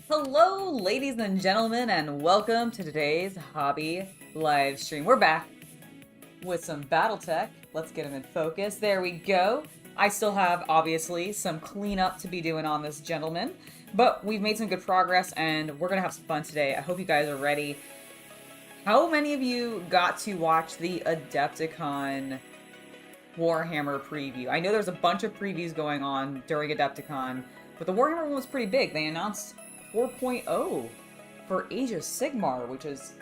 Hello, ladies and gentlemen, and welcome to today's hobby live stream. We're back with some Battletech. Let's get them in focus. There we go. I still have, obviously, some cleanup to be doing on this gentleman, but we've made some good progress, and we're going to have some fun today. I hope you guys are ready. How many of you got to watch the Adepticon Warhammer preview? I know there's a bunch of previews going on during Adepticon, but the Warhammer one was pretty big. They announced 4.0 for Age of Sigmar, which is...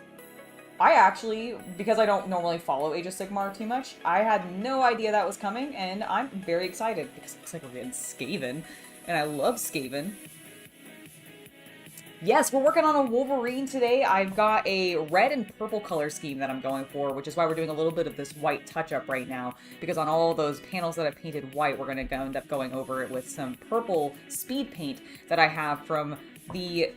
I actually, because I don't normally follow Age of Sigmar too much, I had no idea that was coming, and I'm very excited, because it looks like we're getting Skaven, and I love Skaven. Yes, we're working on a Wolverine today. I've got a red and purple color scheme that I'm going for, which is why we're doing a little bit of this white touch-up right now, because on all those panels that I've painted white, we're going to end up going over it with some purple speed paint that I have from the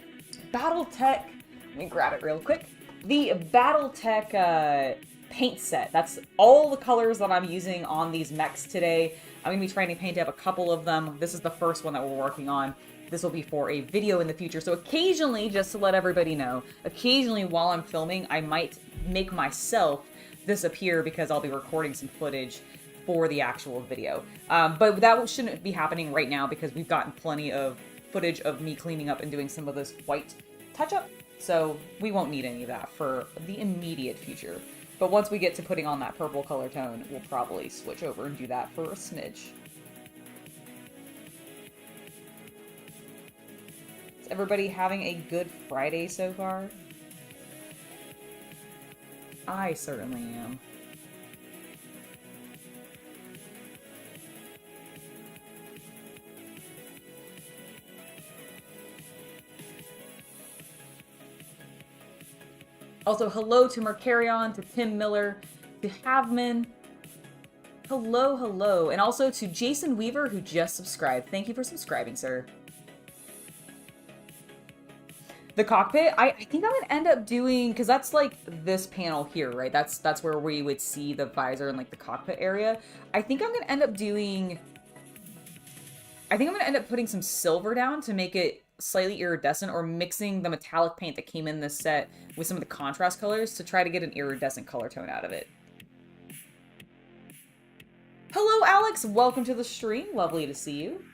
Battletech, let me grab it real quick, the Battletech paint set. That's all the colors that I'm using on these mechs today. I'm going to be trying to paint up a couple of them. This is the first one that we're working on. This will be for a video in the future. So occasionally, just to let everybody know, occasionally while I'm filming, I might make myself disappear because I'll be recording some footage for the actual video. But that shouldn't be happening right now because we've gotten plenty of footage of me cleaning up and doing some of this white touch-up. So we won't need any of that for the immediate future. But once we get to putting on that purple color tone, we'll probably switch over and do that for a smidge. Is everybody having a good Friday so far? I certainly am. Also, hello to Mercarion, to Tim Miller, to Havman. Hello, hello. And also to Jason Weaver, who just subscribed. Thank you for subscribing, sir. The cockpit, I think I'm gonna end up doing, because that's like this panel here, right? That's where we would see the visor and like the cockpit area. I think I'm gonna end up doing, I think I'm gonna end up putting some silver down to make it slightly iridescent, or mixing the metallic paint that came in this set with some of the contrast colors to try to get an iridescent color tone out of it. Hello, Alex! Welcome to the stream. Lovely to see you.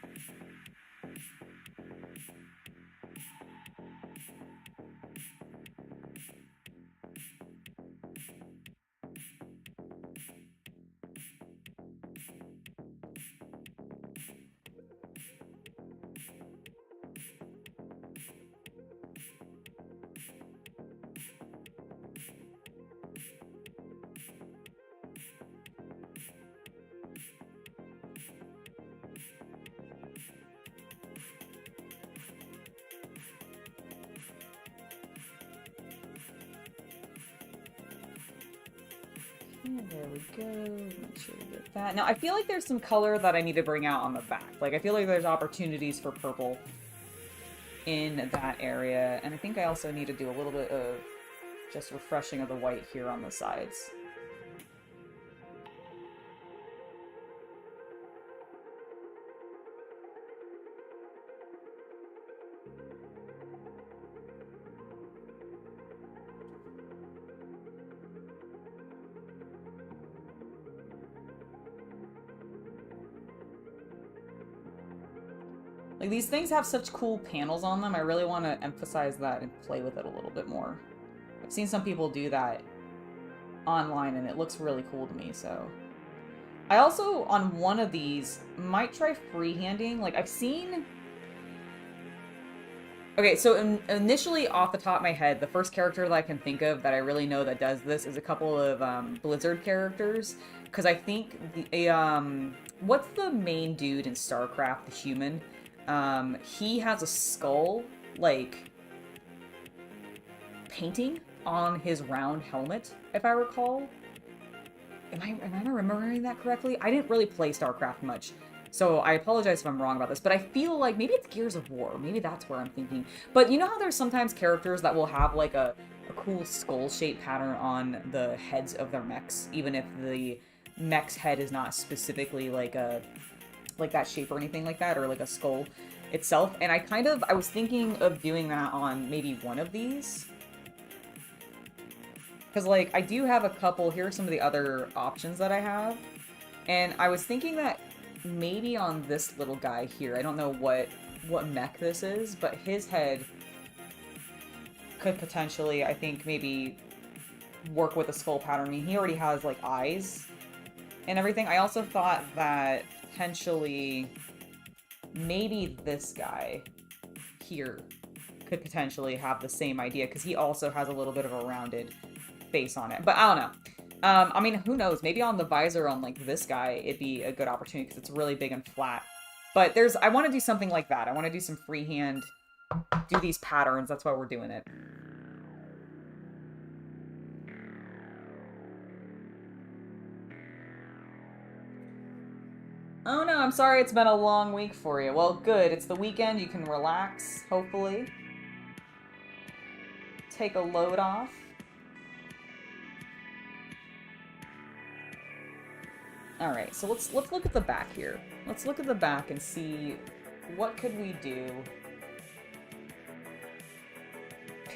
There we go. Make sure we get that. Now, I feel like there's some color that I need to bring out on the back. Like, I feel like there's opportunities for purple in that area. And I think I also need to do a little bit of just refreshing of the white here on the sides. Like, these things have such cool panels on them. I really want to emphasize that and play with it a little bit more. I've seen some people do that online, and it looks really cool to me, so... I also, on one of these, might try freehanding. Like, I've seen... Okay, so initially, off the top of my head, the first character that I can think of that I really know that does this is a couple of Blizzard characters. Because I think what's the main dude in StarCraft, the human? He has a skull, like, painting on his round helmet, if I recall. Am I remembering that correctly? I didn't really play StarCraft much, so I apologize if I'm wrong about this, but I feel like maybe it's Gears of War. Maybe that's where I'm thinking. But you know how there's sometimes characters that will have, like, a cool skull-shaped pattern on the heads of their mechs, even if the mech's head is not specifically, like, that shape or anything like that, or like a skull. itself. And I was thinking of doing that on maybe one of these. Because, like, I do have a couple. Here are some of the other options that I have. And I was thinking that maybe on this little guy here, I don't know what mech this is, but his head could potentially, I think, maybe work with the skull pattern. I mean, he already has, like, eyes and everything. I also thought that potentially maybe this guy here could potentially have the same idea, because he also has a little bit of a rounded face on it. But I don't know. I mean, who knows? Maybe on the visor on, like, this guy, it'd be a good opportunity because it's really big and flat. But I want to do something like that. I want to do some freehand, do these patterns. That's why we're doing it. Oh no, I'm sorry it's been a long week for you. Well, good. It's the weekend. You can relax, hopefully. Take a load off. Alright, so let's look at the back here. Let's look at the back and see what could we do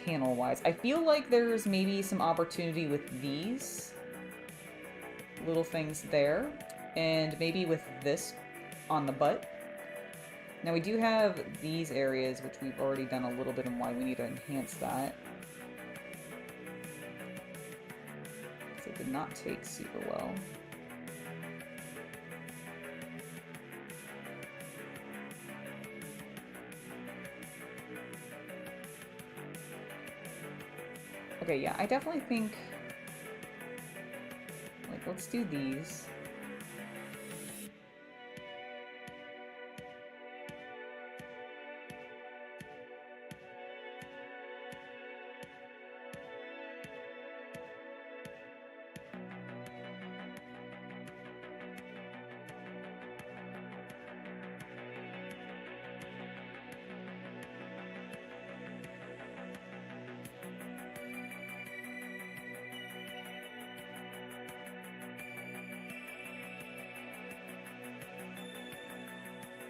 panel-wise. I feel like there's maybe some opportunity with these little things there, and maybe with this on the butt. Now we do have these areas, which we've already done a little bit, and why we need to enhance that. So it did not take super well. Okay, yeah, I definitely think, like, let's do these.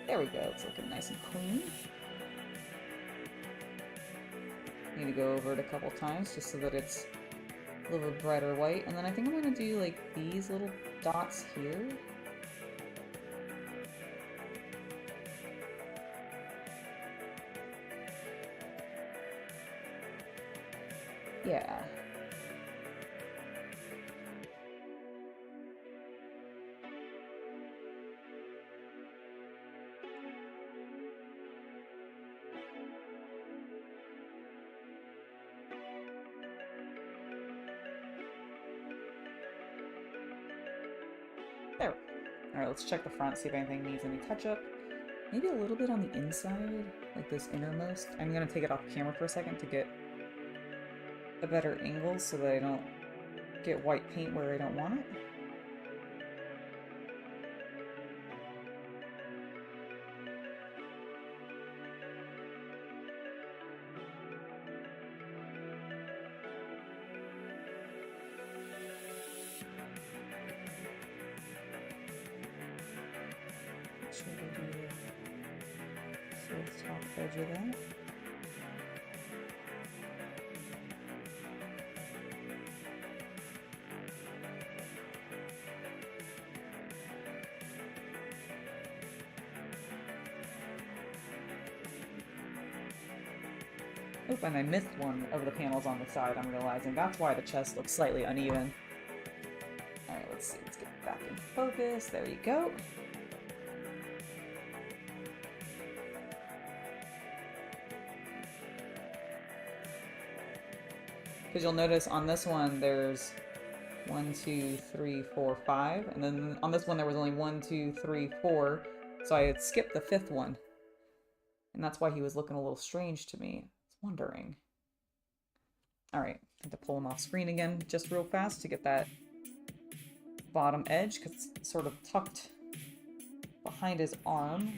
There we go, it's looking nice and clean. Need to go over it a couple times just so that it's a little bit brighter white. And then I think I'm going to do like these little dots here. Yeah. There. Alright, let's check the front, see if anything needs any touch-up. Maybe a little bit on the inside, like this innermost. I'm gonna take it off camera for a second to get a better angle so that I don't get white paint where I don't want it. Make sure to do the top edge of that. Oh, and I missed one of the panels on the side, I'm realizing. That's why the chest looks slightly uneven. Alright, let's see. Let's get back in focus. There you go. Because you'll notice on this one, there's 1, 2, 3, 4, 5. And then on this one, there was only 1, 2, 3, 4. So I had skipped the 5th one. And that's why he was looking a little strange to me. Wondering. Alright, I have to pull him off screen again just real fast to get that bottom edge, because it's sort of tucked behind his arm.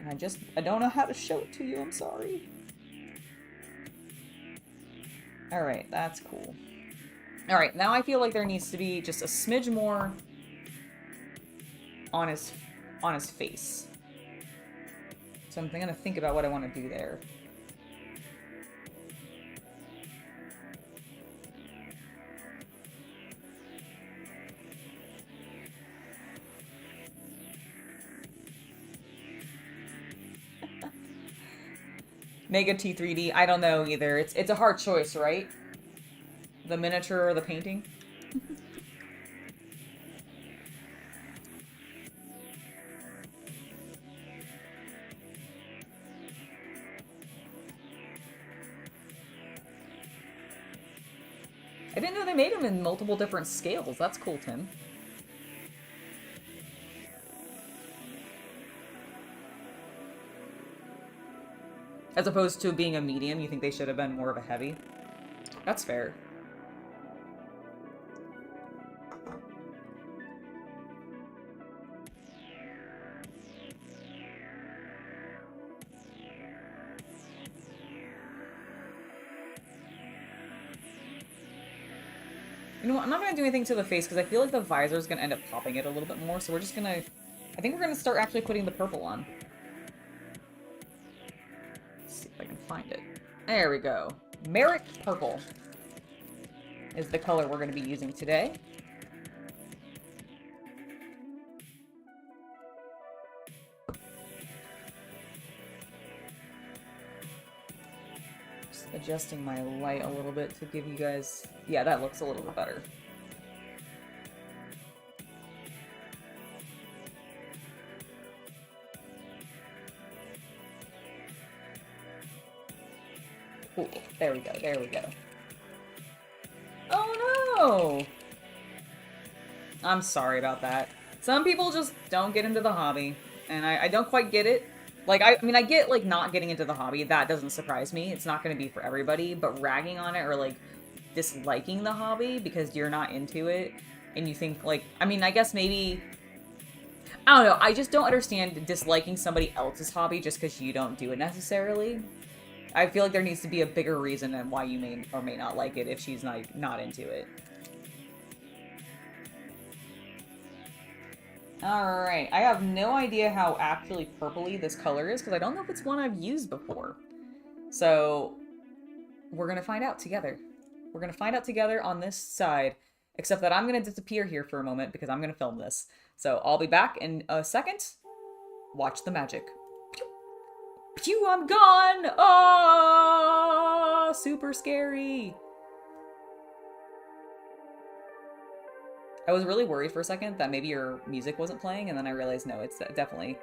And I don't know how to show it to you, I'm sorry. Alright, that's cool. Alright, now I feel like there needs to be just a smidge more on his face. So I'm gonna think about what I want to do there. Mega T3D, I don't know either. It's a hard choice, right? The miniature or the painting? I didn't know they made them in multiple different scales. That's cool, Tim. As opposed to being a medium, you think they should have been more of a heavy? That's fair. You know what, I'm not going to do anything to the face because I feel like the visor is going to end up popping it a little bit more, so we're just going to... I think we're going to start actually putting the purple on. I can find it. There we go. Merrick Purple is the color we're going to be using today. Just adjusting my light a little bit to give you guys... Yeah, that looks a little bit better. Ooh, there we go, there we go. Oh no! I'm sorry about that. Some people just don't get into the hobby, and I don't quite get it. Like, I mean, I get, like, not getting into the hobby. That doesn't surprise me. It's not going to be for everybody, but ragging on it or, like, disliking the hobby because you're not into it, and you think, like, I mean, I guess maybe... I don't know, I just don't understand disliking somebody else's hobby just because you don't do it necessarily. I feel like there needs to be a bigger reason than why you may or may not like it if she's not into it. Alright, I have no idea how actually purpley this color is because I don't know if it's one I've used before. So, we're going to find out together. We're going to find out together on this side, except that I'm going to disappear here for a moment because I'm going to film this. So, I'll be back in a second. Watch the magic. Pew, I'm gone! Oh, super scary. I was really worried for a second that maybe your music wasn't playing, and then I realized, no, it's definitely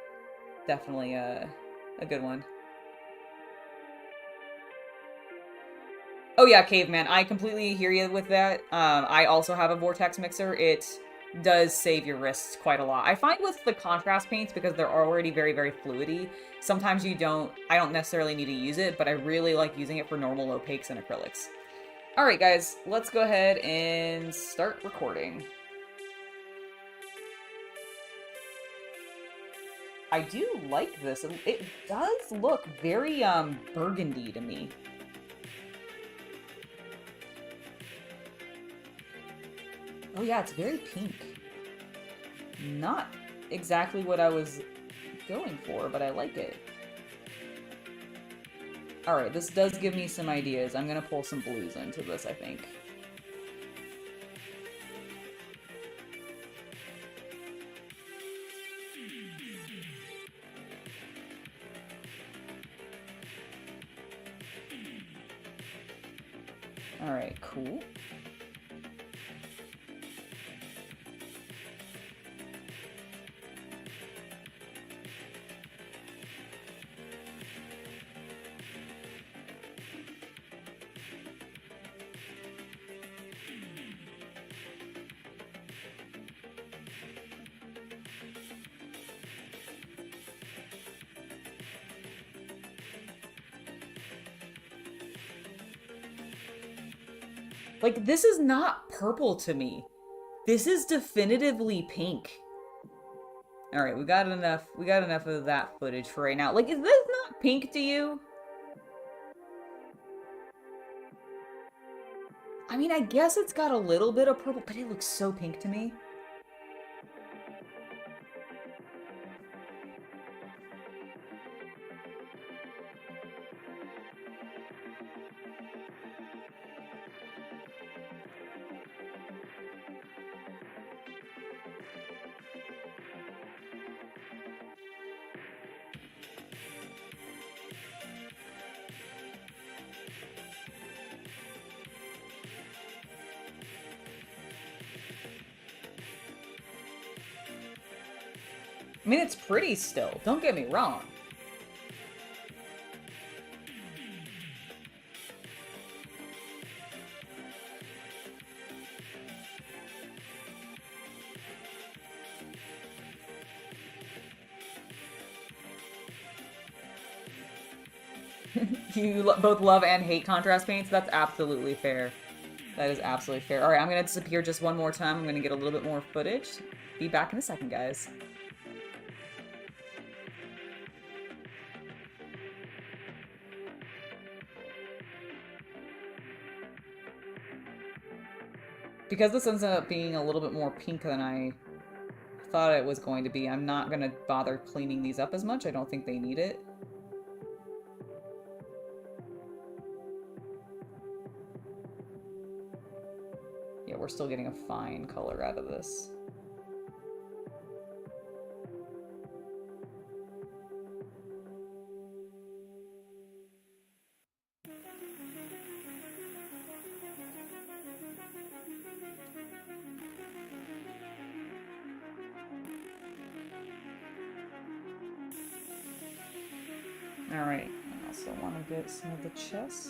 a good one. Oh yeah, Caveman, I completely hear you with that. I also have a Vortex mixer. It does save your wrists quite a lot. I find with the contrast paints, because they're already very, very fluidy, sometimes I don't necessarily need to use it, but I really like using it for normal opaques and acrylics. Alright guys, let's go ahead and start recording. I do like this. It does look very, burgundy to me. Oh yeah, it's very pink. Not exactly what I was going for, but I like it. Alright, this does give me some ideas. I'm gonna pull some blues into this, I think. Alright, cool. Like, this is not purple to me. This is definitively pink. Alright, we got enough of that footage for right now. Like, is this not pink to you? I mean, I guess it's got a little bit of purple, but it looks so pink to me. I mean, it's pretty still. Don't get me wrong. You both love and hate contrast paints? That's absolutely fair. That is absolutely fair. Alright, I'm gonna disappear just one more time. I'm gonna get a little bit more footage. Be back in a second, guys. Because this ends up being a little bit more pink than I thought it was going to be, I'm not gonna bother cleaning these up as much. I don't think they need it. Yeah, we're still getting a fine color out of this. Alright, I also want to get some of the chest.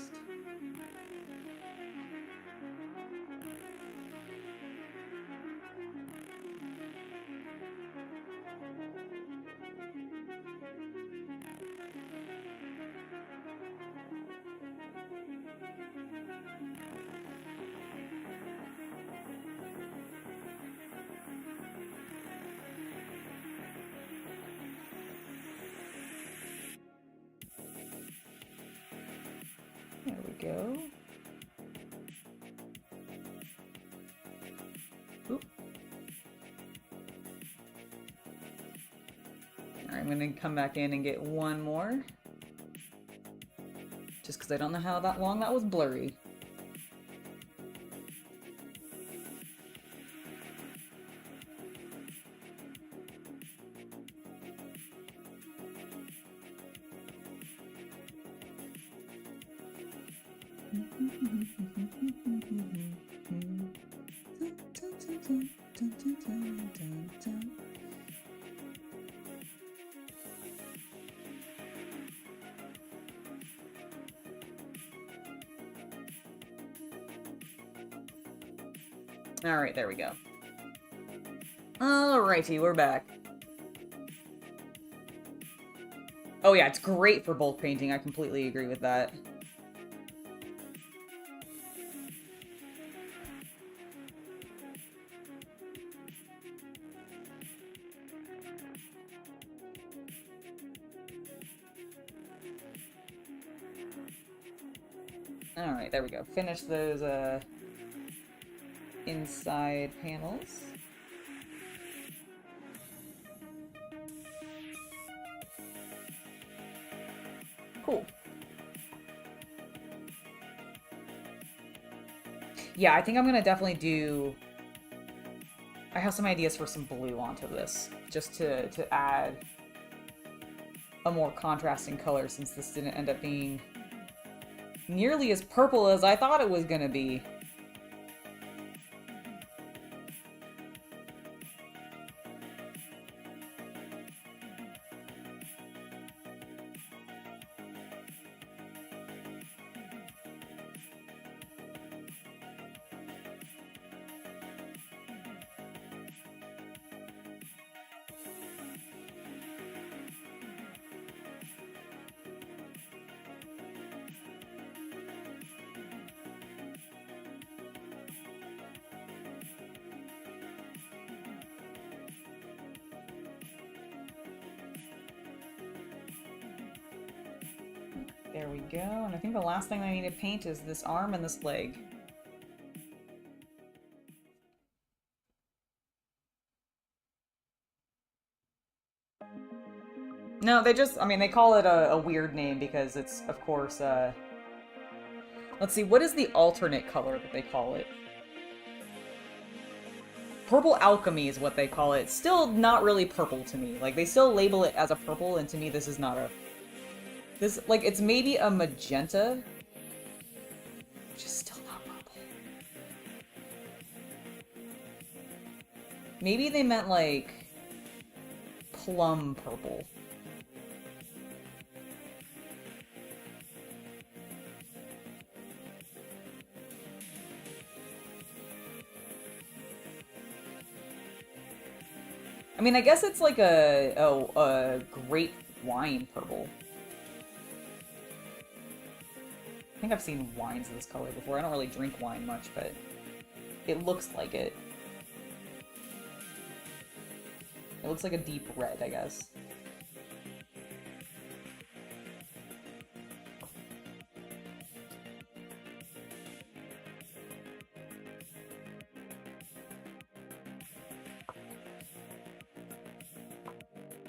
There we go. Oop. Alright, I'm gonna come back in and get one more. Just because I don't know how long that was blurry. Alright, there we go. Alrighty, we're back. Oh yeah, it's great for bulk painting. I completely agree with that. Alright, there we go. Finish those, inside panels. Cool. Yeah, I think I'm gonna definitely do... I have some ideas for some blue onto this, just to add a more contrasting color, since this didn't end up being nearly as purple as I thought it was gonna be. There we go, and I think the last thing I need to paint is this arm and this leg. No, they just, I mean, they call it a weird name because it's, of course, let's see, what is the alternate color that they call it? Purple alchemy is what they call it. Still not really purple to me. Like, they still label it as a purple, and to me this is not a... This, like, it's maybe a magenta, which is still not purple. Maybe they meant, like, plum purple. I mean, I guess it's like a grape wine purple. I think I've seen wines of this color before. I don't really drink wine much, but it looks like it. It looks like a deep red, I guess.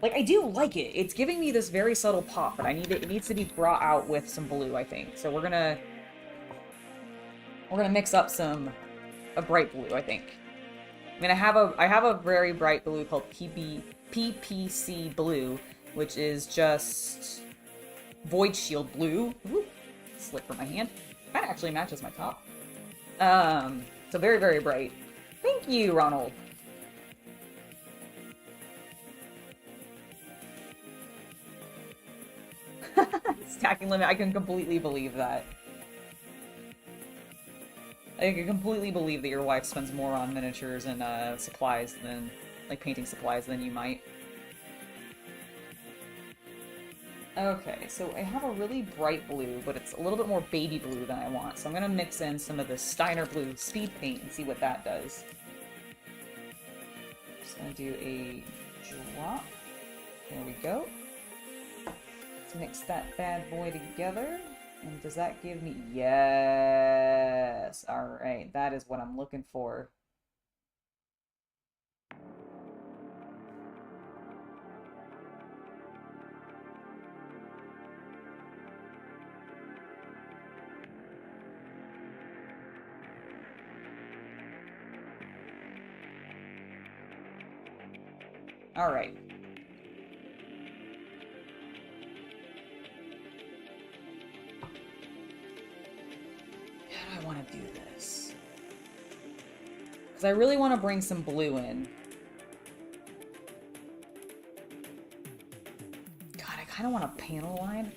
Like, I do like it. It's giving me this very subtle pop, but it needs to be brought out with some blue, I think. So we're gonna mix up a bright blue, I think. I mean, I have a very bright blue called PPC blue, which is just Void Shield blue. Ooh, slip from my hand. That actually matches my top. So very, very bright. Thank you, Ronald. Stacking limit, I can completely believe that. I can completely believe that your wife spends more on miniatures and supplies than, like, painting supplies than you might. Okay, so I have a really bright blue, but it's a little bit more baby blue than I want. So I'm gonna mix in some of the Steiner Blue Speed Paint and see what that does. Just gonna do a drop. There we go. Let's mix that bad boy together. And does that give me... Yes! Alright, that is what I'm looking for. Alright. How do I want to do this? Because I really want to bring some blue in. God, I kind of want a panel line.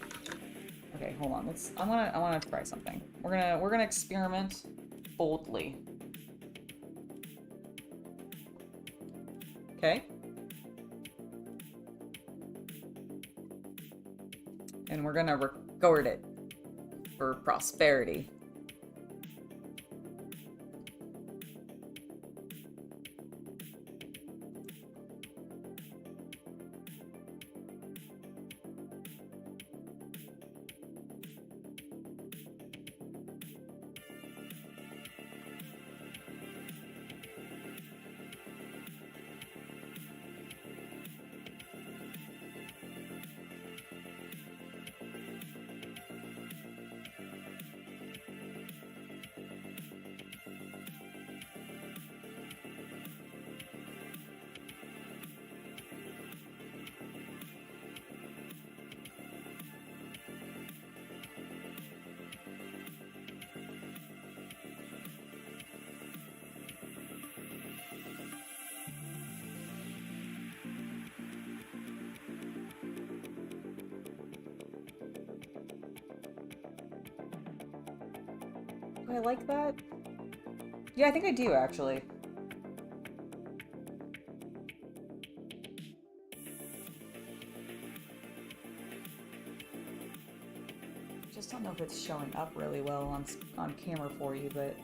Okay, hold on. I want to try something. We're gonna experiment boldly. Okay. And we're gonna record it for prosperity. Do I like that? Yeah, I think I do, actually. Just don't know if it's showing up really well on camera for you, but...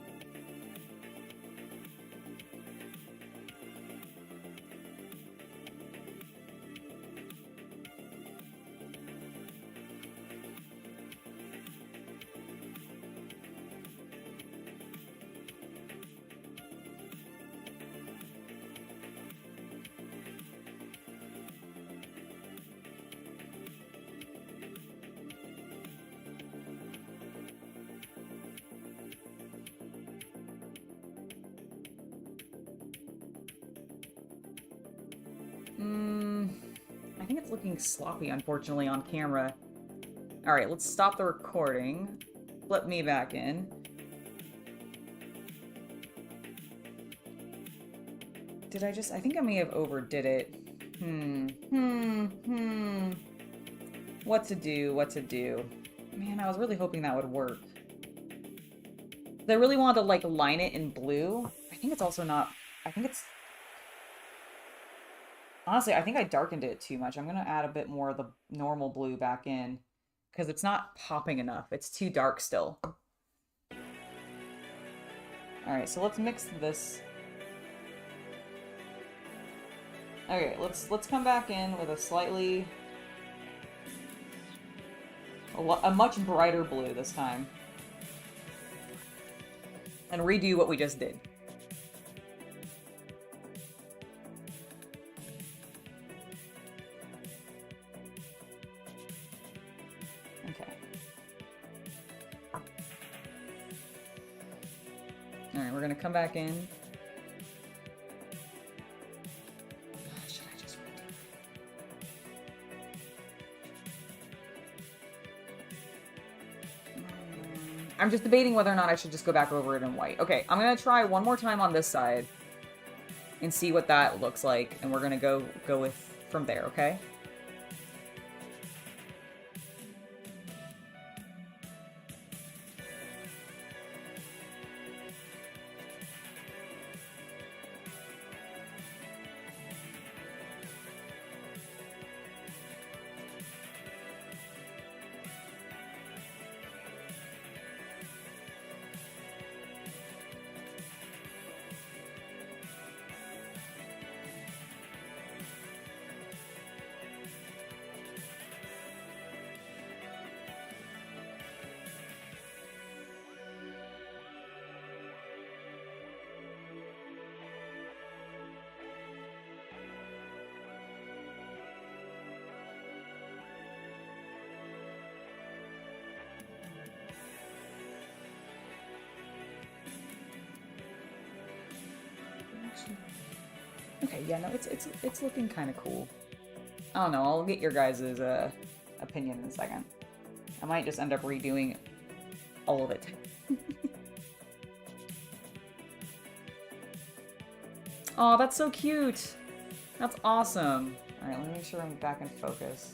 I think it's looking sloppy, unfortunately, on camera. Alright, let's stop the recording. Flip me back in. I think I may have overdid it. What to do, what to do. Man, I was really hoping that would work. They really wanted to, like, line it in blue. I think it's also not... I think it's... Honestly, I think I darkened it too much. I'm going to add a bit more of the normal blue back in. Because it's not popping enough. It's too dark still. Alright, so let's mix this. Okay, let's come back in with a slightly... a much brighter blue this time. And redo what we just did. Okay. Alright, we're gonna come back in. Should I just redo it? I'm just debating whether or not I should just go back over it in white. Okay, I'm gonna try one more time on this side and see what that looks like, and we're gonna go with from there, okay? Okay, yeah, no, it's looking kind of cool. I don't know, I'll get your guys' opinion in a second. I might just end up redoing all of it. Oh, that's so cute! That's awesome! Alright, let me make sure I'm back in focus.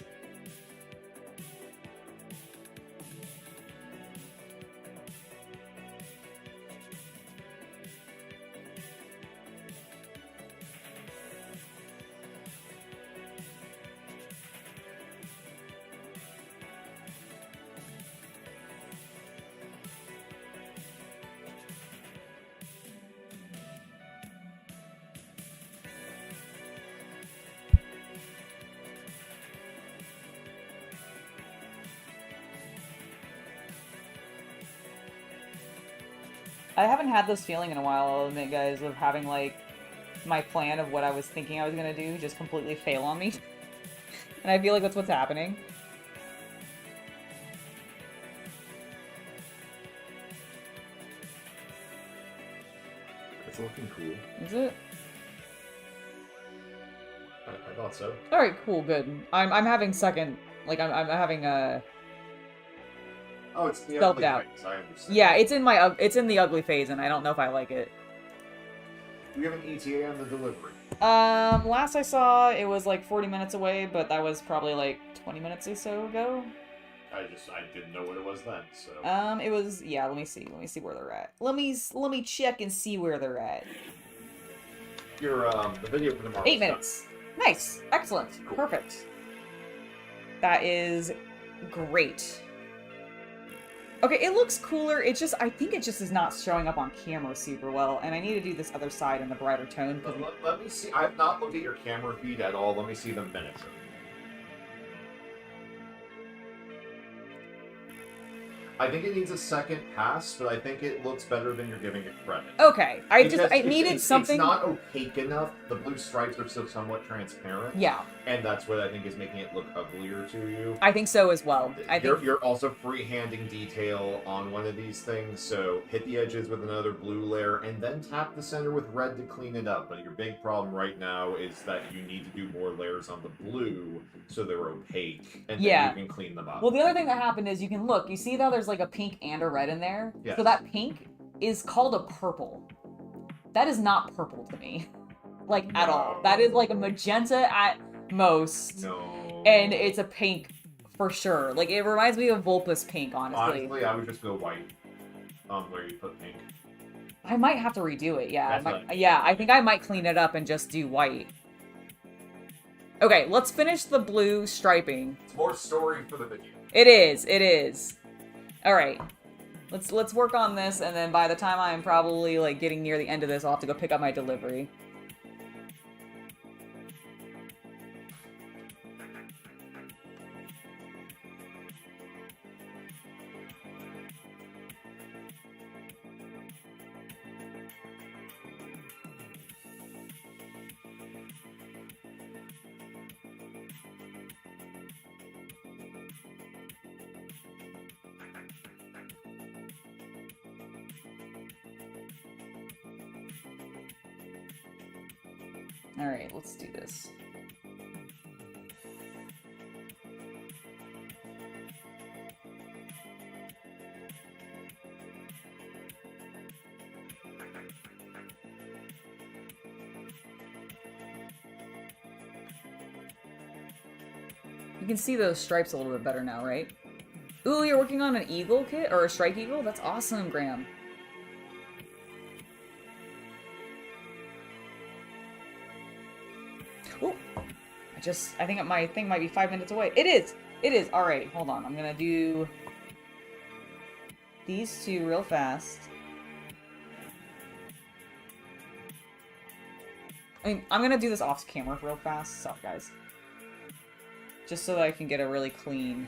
I haven't had this feeling in a while, I'll admit, guys, of having, like, my plan of what I was thinking I was gonna do just completely fail on me. And I feel like that's what's happening. It's looking cool. Is it? I thought so. Alright, cool, good. I'm having second, like, I'm having Oh, it's the ugly self-doubt. phase, I understand. Yeah, it's in the ugly phase, and I don't know if I like it. Do you have an ETA on the delivery? Last I saw, it was like 40 minutes away, but that was probably like 20 minutes or so ago. I didn't know what it was then, so... It was, yeah, let me see where they're at. Let me check and see where they're at. Your, the video for tomorrow. 8 minutes. Nice. Excellent. Cool. Perfect. That is great. Okay, it looks cooler. It's just, I think it just is not showing up on camera super well, and I need to do this other side in the brighter tone. Let me see. I've not looked at your camera feed at all. Let me see the miniature. I think it needs a second pass, but I think it looks better than you're giving it credit. Okay, I needed something... It's not opaque enough. The blue stripes are still somewhat transparent. Yeah. And that's what I think is making it look uglier to you. I think so as well. You're also freehanding detail on one of these things, so hit the edges with another blue layer, and then tap the center with red to clean it up. But your big problem right now is that you need to do more layers on the blue so they're opaque, and then you can clean them up. Well, the other thing that happened is you can look. You see how there's like a pink and a red in there? Yes. So that pink is called a purple. That is not purple to me. Like, at all. That is like a magenta at... most. No. And it's a pink for sure. Like, it reminds me of Vulpus pink, honestly. Honestly, I would just go white where you put pink. I might have to redo it, yeah. That's Yeah, I think I might clean it up and just do white. Okay, let's finish the blue striping. It's more story for the video. It is, it is. Alright. Let's work on this, and then by the time I'm probably, like, getting near the end of this, I'll have to go pick up my delivery. Alright, let's do this. You can see those stripes a little bit better now, right? Ooh, you're working on an eagle kit? Or a strike eagle? That's awesome, Graham. Ooh. I think my thing might be 5 minutes away. It is! It is! Alright, hold on. I'm gonna do these two real fast. I mean, I'm gonna do this off camera real fast. Sorry, guys. Just so that I can get a really clean...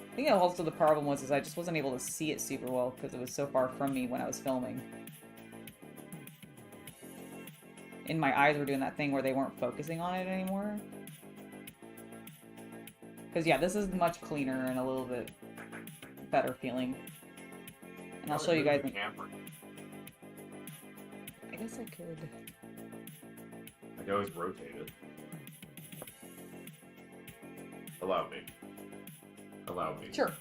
I think also the problem was I just wasn't able to see it super well because it was so far from me when I was filming. And my eyes were doing that thing where they weren't focusing on it anymore. Because yeah, this is much cleaner and a little bit better feeling. And I'll show you guys. I guess I could. I can always rotate it. Allow me. Allow me. Sure.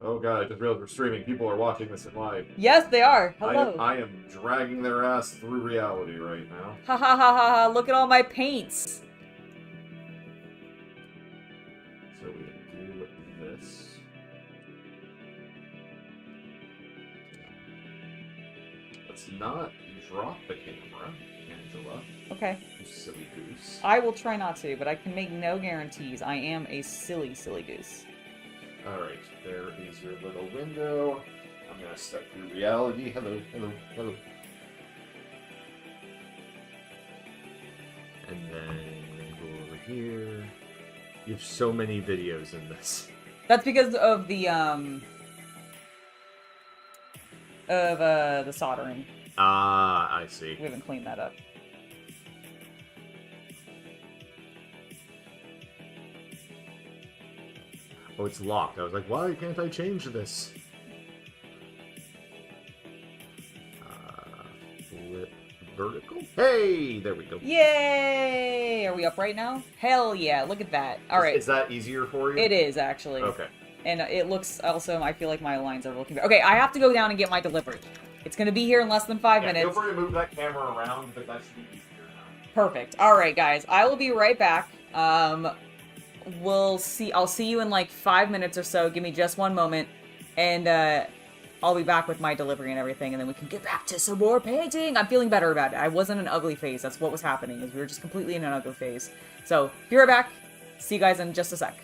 Oh god, I just realized we're streaming. People are watching this in live. Yes, they are. Hello. I am dragging their ass through reality right now. Ha ha ha ha ha! Look at all my paints. So we do this. Let's not drop the camera, Angela. Okay. You silly goose. I will try not to, but I can make no guarantees. I am a silly, silly goose. Alright, there is your little window. I'm gonna step through reality. Hello, hello, hello. And then go over here. You have so many videos in this. That's because of the soldering. Ah, I see. We haven't cleaned that up. Oh, it's locked. I was like, why can't I change this? Flip vertical. Hey, there we go. Yay! Are we up right now? Hell yeah, look at that. Alright. Is that easier for you? It is, actually. Okay. And it looks, also, I feel like my lines are looking better. Okay, I have to go down and get my delivery. It's gonna be here in less than 5 minutes. Feel free to move that camera around, but that should be easier now. Perfect. Alright, guys. I will be right back. I'll see you in like 5 minutes or so. Give me just one moment. And, I'll be back with my delivery and everything, and then we can get back to some more painting. I'm feeling better about it. I wasn't an ugly phase. That's what was happening, is we were just completely in an ugly phase. So, be right back. See you guys in just a sec.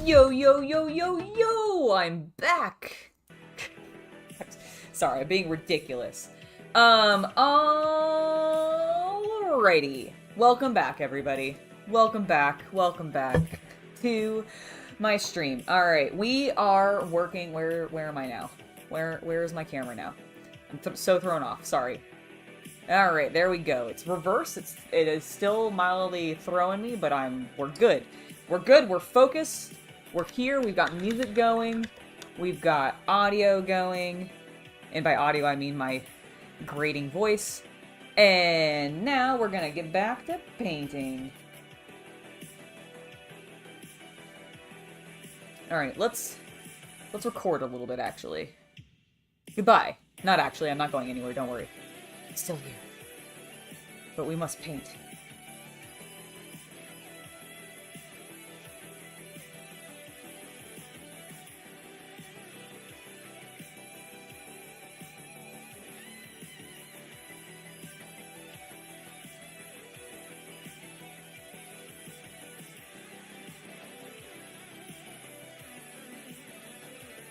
Yo, yo, yo, yo, yo! I'm back! Sorry, I'm being ridiculous. Alrighty. Welcome back, everybody. Welcome back to my stream. Alright, we are working... Where am I now? Where is my camera now? I'm so thrown off, sorry. Alright, there we go. It's reversed. It is still mildly throwing me, but we're good. We're good, we're focused. We're here, we've got music going. We've got audio going. And by audio, I mean my grating voice. And now we're gonna get back to painting. Alright, let's record a little bit, actually. Goodbye. Not actually, I'm not going anywhere, don't worry. I'm still here. But we must paint.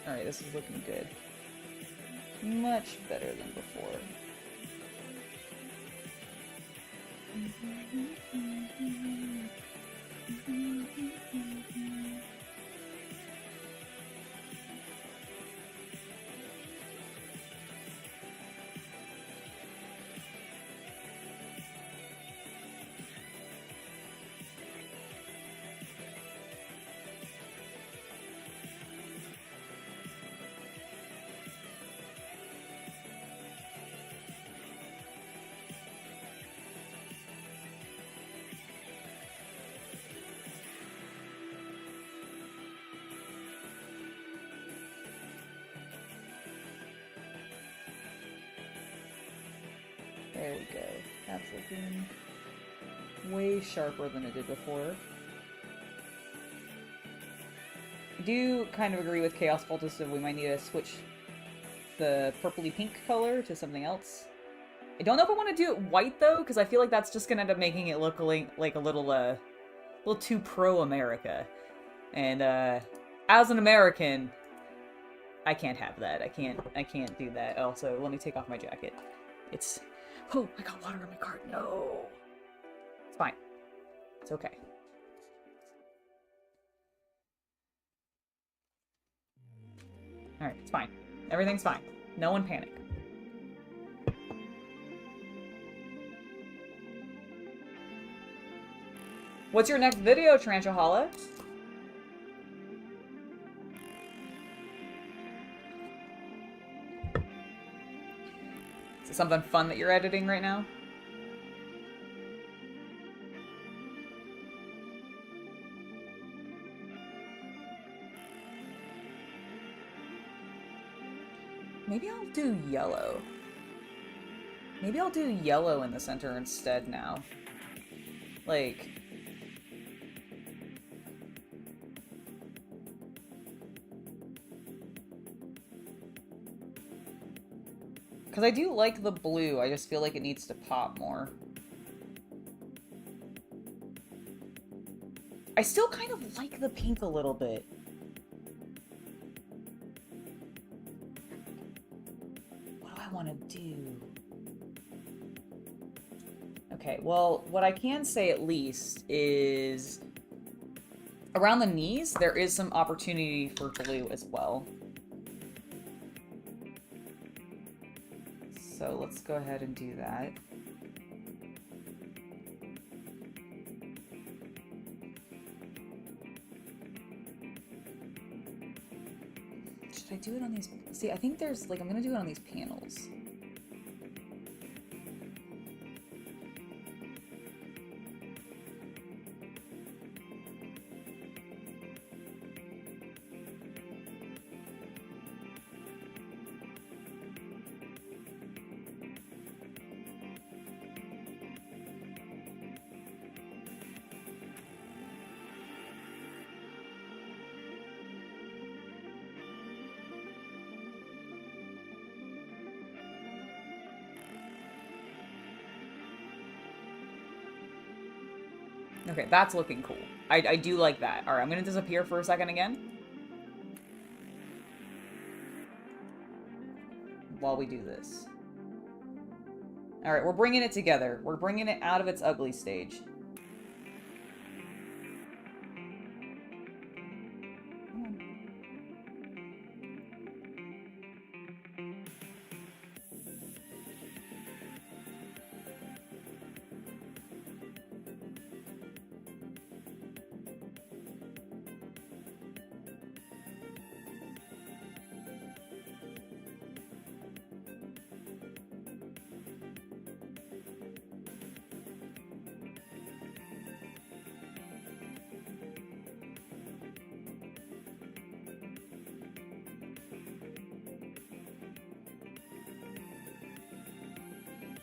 Alright, this is looking good. Much better than before. There we go. That's looking way sharper than it did before. I do kind of agree with Chaos Cultist that we might need to switch the purpley pink color to something else. I don't know if I want to do it white though, because I feel like that's just gonna end up making it look like a little too pro-America. And as an American, I can't have that. I can't do that. Also, let me take off my jacket. Oh, I got water in my cart. No. It's fine. It's okay. Alright, it's fine. Everything's fine. No one panic. What's your next video, Tarantuhala? Is it something fun that you're editing right now? Maybe I'll do yellow. Maybe I'll do yellow in the center instead now. Like... because I do like the blue, I just feel like it needs to pop more. I still kind of like the pink a little bit. What do I want to do? Okay, well, what I can say at least is around the knees, there is some opportunity for blue as well. So let's go ahead and do that. Should I do it on these? See, I think there's, like, I'm gonna do it on these panels. Okay, that's looking cool. I do like that. All right, I'm going to disappear for a second again. While we do this. All right, we're bringing it together. We're bringing it out of its ugly stage.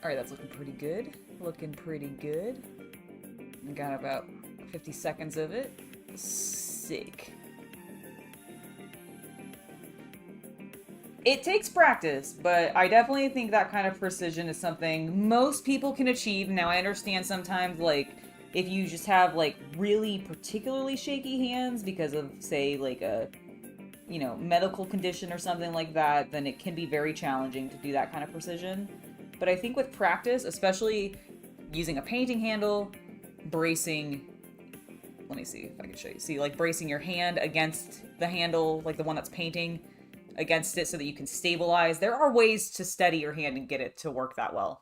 Alright, that's looking pretty good. Looking pretty good. We got about 50 seconds of it. Sick. It takes practice, but I definitely think that kind of precision is something most people can achieve. Now, I understand sometimes, like, if you just have, like, really particularly shaky hands because of, say, like, a, you know, medical condition or something like that, then it can be very challenging to do that kind of precision. But I think with practice, especially using a painting handle, bracing, let me see if I can show you. See, like bracing your hand against the handle, like the one that's painting against it so that you can stabilize. There are ways to steady your hand and get it to work that well.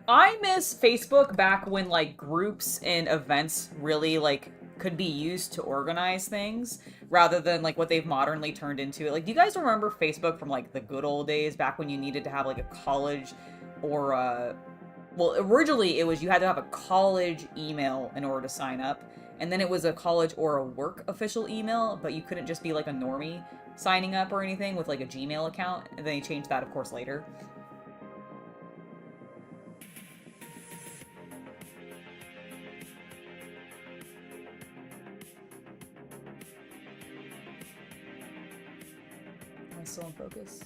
I miss Facebook back when like groups and events really like could be used to organize things rather than like what they've modernly turned into. Like, do you guys remember Facebook from like the good old days back when you needed to have like a college or well, originally it was you had to have a college email in order to sign up, and then it was a college or a work official email, but you couldn't just be like a normie signing up or anything with like a Gmail account, and then they changed that of course later. Am I still in focus?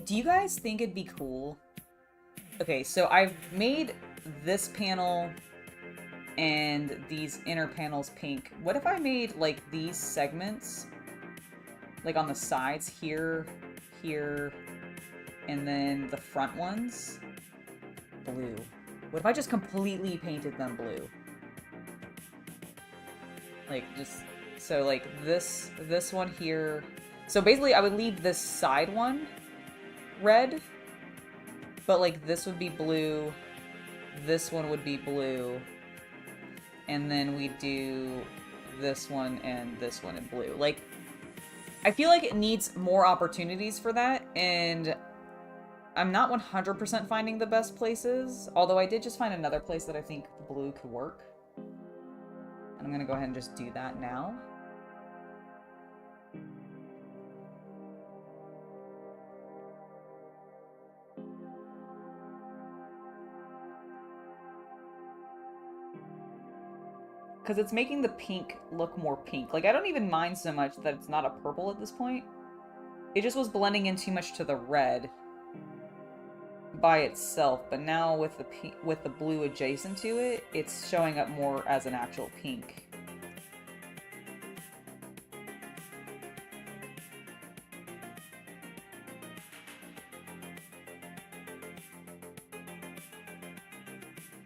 Do you guys think it'd be cool? Okay, so I've made this panel and these inner panels pink. What if I made, like, these segments, like, on the sides here, here, and then the front ones, blue? What if I just completely painted them blue? Like, just, so, like, this one here. So basically, I would leave this side one red, but like this would be blue, this one would be blue, and then we do this one and this one in blue. Like, I feel like it needs more opportunities for that, and I'm not 100% finding the best places, although I did just find another place that I think blue could work. And I'm gonna go ahead and just do that now. Because it's making the pink look more pink. Like, I don't even mind so much that it's not a purple at this point. It just was blending in too much to the red by itself. But now with the blue adjacent to it, it's showing up more as an actual pink.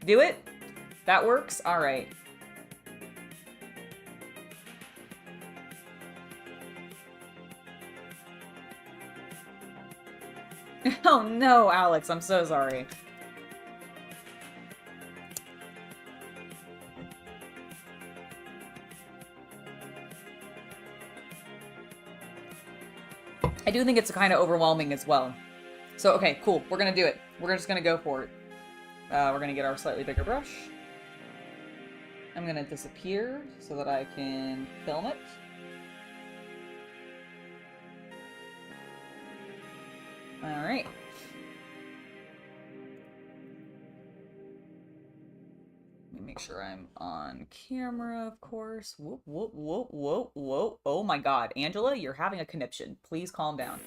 Do it? That works? All right. Oh no, Alex, I'm so sorry. I do think it's kind of overwhelming as well. So, okay, cool. We're gonna do it. We're just gonna go for it. We're gonna get our slightly bigger brush. I'm gonna disappear so that I can film it. Alright. Let me make sure I'm on camera, of course. Whoop, whoop, whoop, whoop, whoop. Oh my god. Angela, you're having a conniption. Please calm down.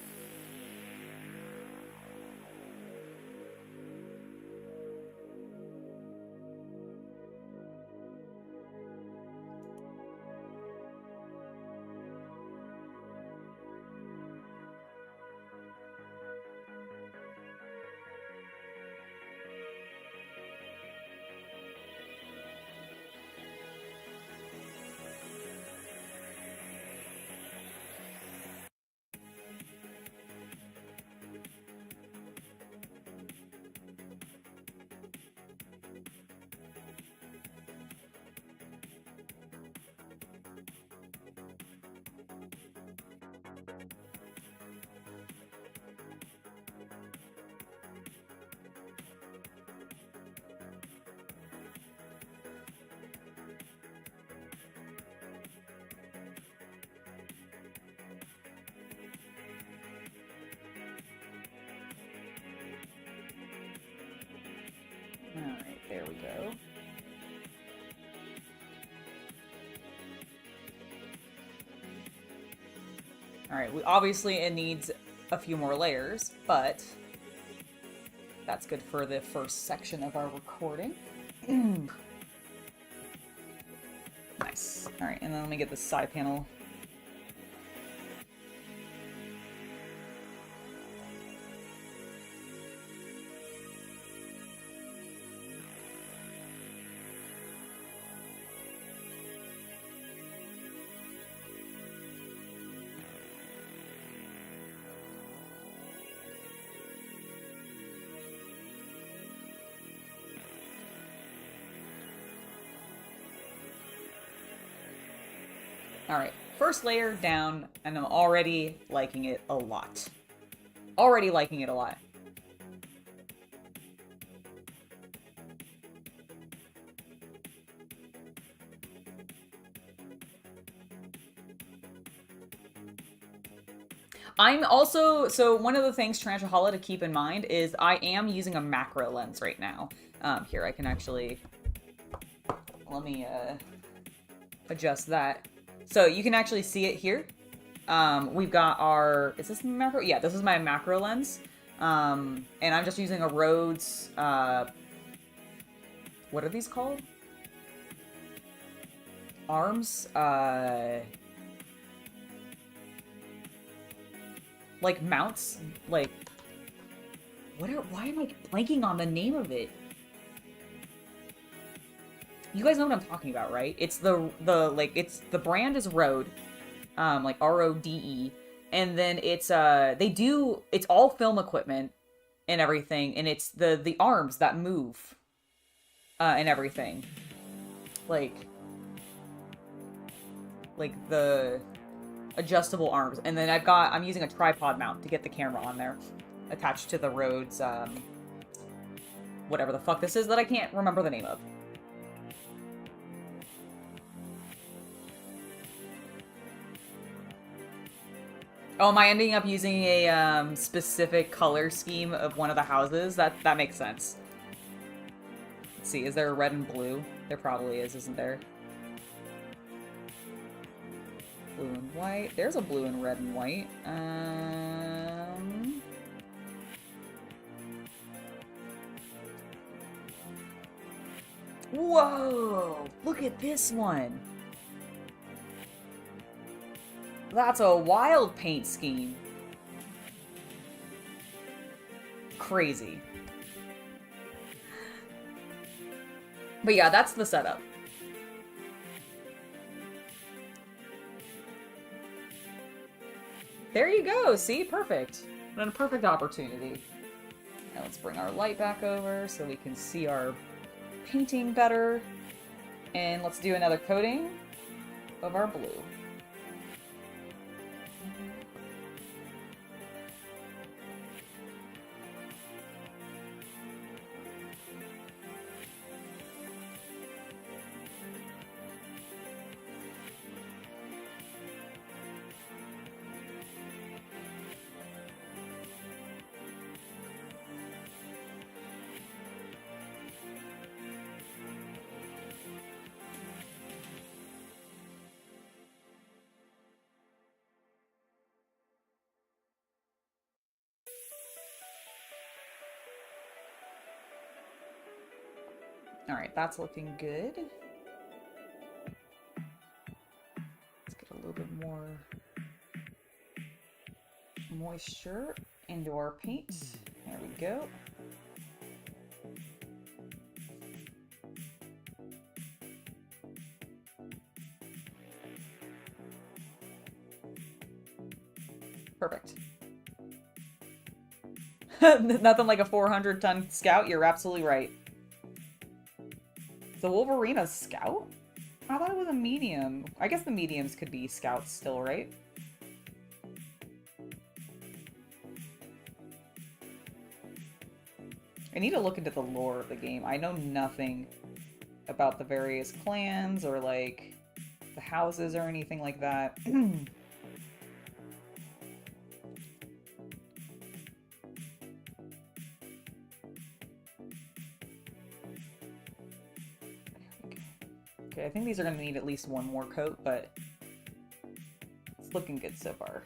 Alright, there we go. Alright, obviously it needs a few more layers, but that's good for the first section of our recording. Nice. Alright, and then let me get the side panel. Alright, first layer down, and I'm already liking it a lot. Already liking it a lot. I'm also, so one of the things, Tarantula, to keep in mind is I am using a macro lens right now. Here, I can actually, let me adjust that. So you can actually see it here. We've got our, is this macro? Yeah, this is my macro lens. And I'm just using a Rhodes, what are these called? Arms? Like mounts? Like, why am I blanking on the name of it? You guys know what I'm talking about, right? It's the brand is Rode, like RODE, and then it's it's all film equipment and everything, and it's the arms that move, and everything, like the adjustable arms, and then I'm using a tripod mount to get the camera on there, attached to the Rhodes, whatever the fuck this is that I can't remember the name of. Oh, am I ending up using a specific color scheme of one of the houses? That makes sense. Let's see, is there a red and blue? There probably is, isn't there? Blue and white. There's a blue and red and white. Whoa! Look at this one! That's a wild paint scheme. Crazy. But yeah, that's the setup. There you go. See? Perfect. And a perfect opportunity. Now let's bring our light back over so we can see our painting better. And let's do another coating of our blue. All right, that's looking good. Let's get a little bit more moisture into our paint. There we go. Perfect. Nothing like a 400-ton scout. You're absolutely right. The Wolverine a scout? I thought it was a medium. I guess the mediums could be scouts still, right? I need to look into the lore of the game. I know nothing about the various clans or, like, the houses or anything like that. Okay, I think these are going to need at least one more coat, but it's looking good so far.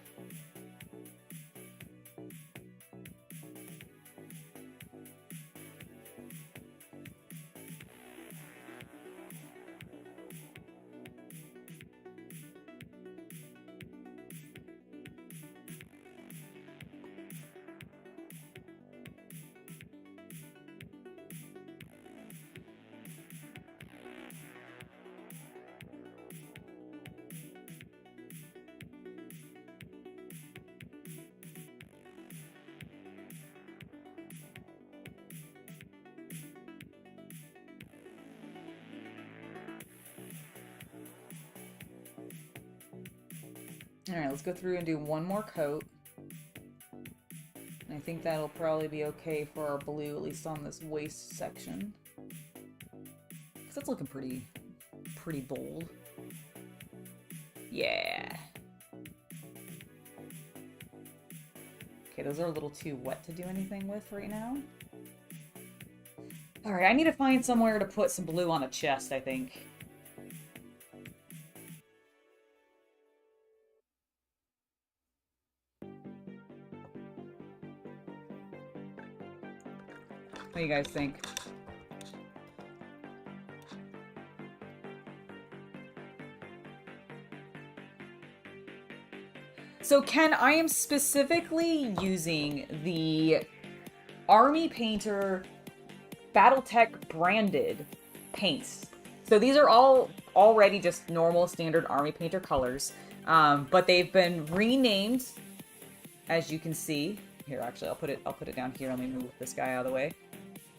Alright, let's go through and do one more coat. And I think that'll probably be okay for our blue, at least on this waist section. Because that's looking pretty bold. Yeah. Okay, those are a little too wet to do anything with right now. Alright, I need to find somewhere to put some blue on a chest, I think. What do you guys think? So Ken, I am specifically using the Army Painter Battletech branded paints. So these are all already just normal standard Army Painter colors, but they've been renamed, as you can see. Here, actually, I'll put it down here. Let me move this guy out of the way.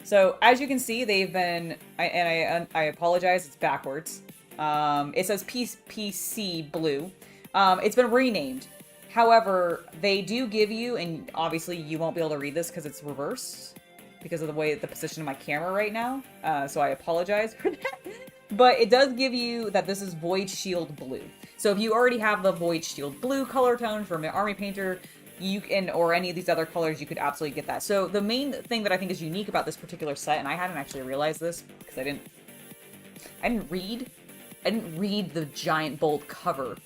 So as you can see, they've been, I apologize, it's backwards. It says PC blue. It's been renamed. However, they do give you, and obviously you won't be able to read this because it's reversed because of the way the position of my camera right now. So I apologize for that. But it does give you that this is Void Shield blue. So if you already have the Void Shield blue color tone from an Army Painter, you can, or any of these other colors, you could absolutely get that. So the main thing that I think is unique about this particular set, and I hadn't actually realized this because I didn't read the giant bold cover,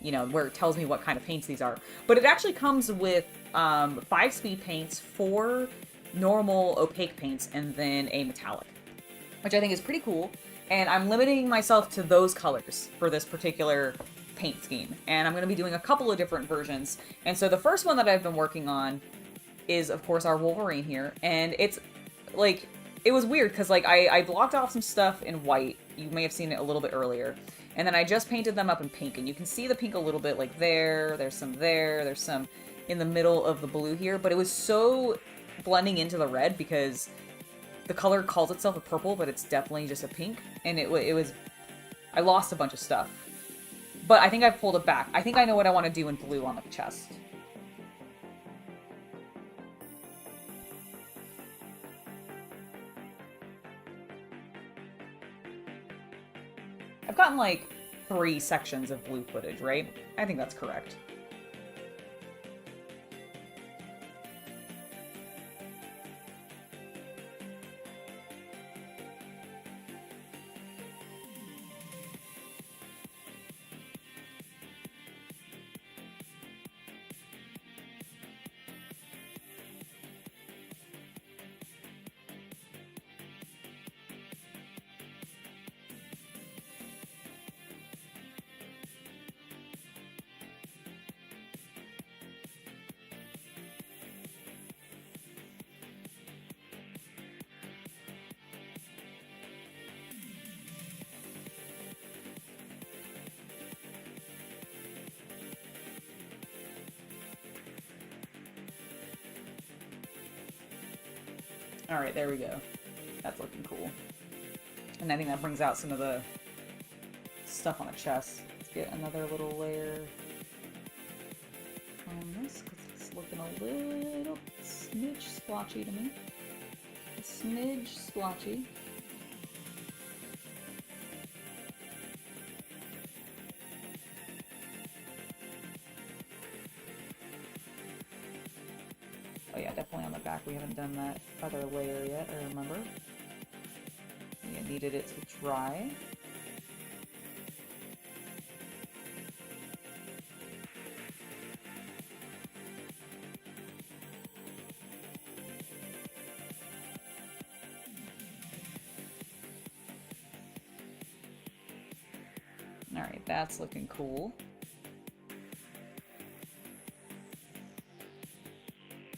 you know, where it tells me what kind of paints these are. But it actually comes with 5-speed paints, 4 normal opaque paints, and then a metallic, which I think is pretty cool. And I'm limiting myself to those colors for this particular paint scheme, and I'm going to be doing a couple of different versions. And so the first one that I've been working on is, of course, our Wolverine here, and it's like, it was weird because like I blocked off some stuff in white. You may have seen it a little bit earlier, and then I just painted them up in pink, and you can see the pink a little bit, like there's some in the middle of the blue here, but it was so blending into the red because the color calls itself a purple, but it's definitely just a pink. And it was... I lost a bunch of stuff. But I think I've pulled it back. I think I know what I want to do in blue on the chest. I've gotten like 3 sections of blue footage, right? I think that's correct. Alright, there we go. That's looking cool. And I think that brings out some of the stuff on the chest. Let's get another little layer on this, because it's looking a little smidge splotchy to me. A smidge splotchy. Oh yeah, definitely on the back. We haven't done that other layer yet, I remember. We needed it to dry. Alright, that's looking cool.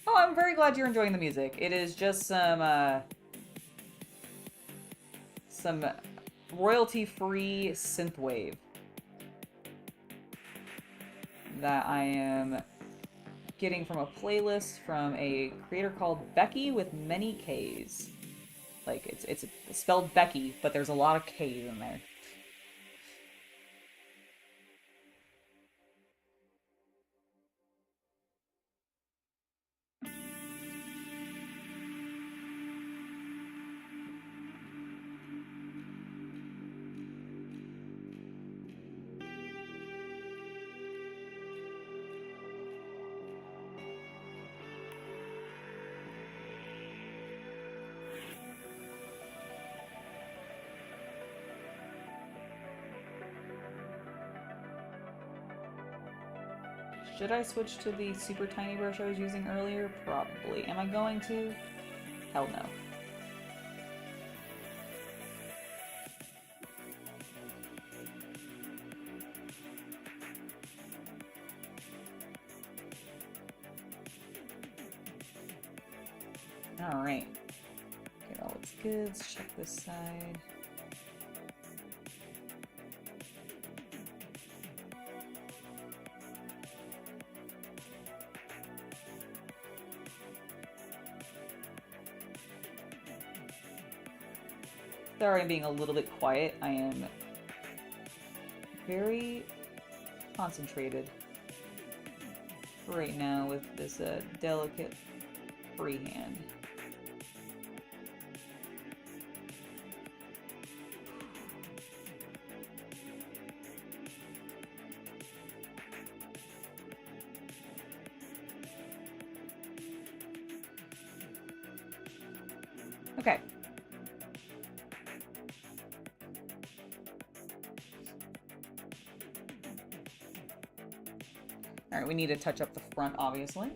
Oh, I'm very glad you're enjoying the music. It is just some royalty-free synthwave that I am getting from a playlist from a creator called Becky with many K's. Like, it's spelled Becky, but there's a lot of K's in there. Should I switch to the super tiny brush I was using earlier? Probably. Am I going to? Hell no. Alright. Get all its goods. Check this side. Sorry, I'm being a little bit quiet. I am very concentrated right now with this delicate freehand. Okay. Alright, we need to touch up the front, obviously.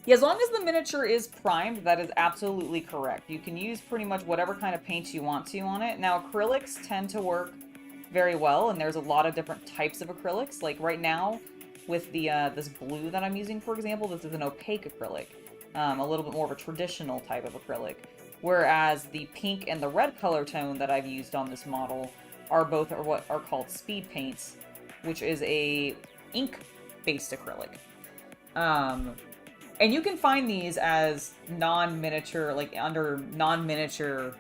Yeah, as long as the miniature is primed, that is absolutely correct. You can use pretty much whatever kind of paint you want to on it. Now, acrylics tend to work very well, and there's a lot of different types of acrylics. Like right now, with the this blue that I'm using, for example, this is an opaque acrylic, a little bit more of a traditional type of acrylic. Whereas the pink and the red color tone that I've used on this model are both what are called speed paints, which is a ink-based acrylic. And you can find these as non-miniature, like under non-miniature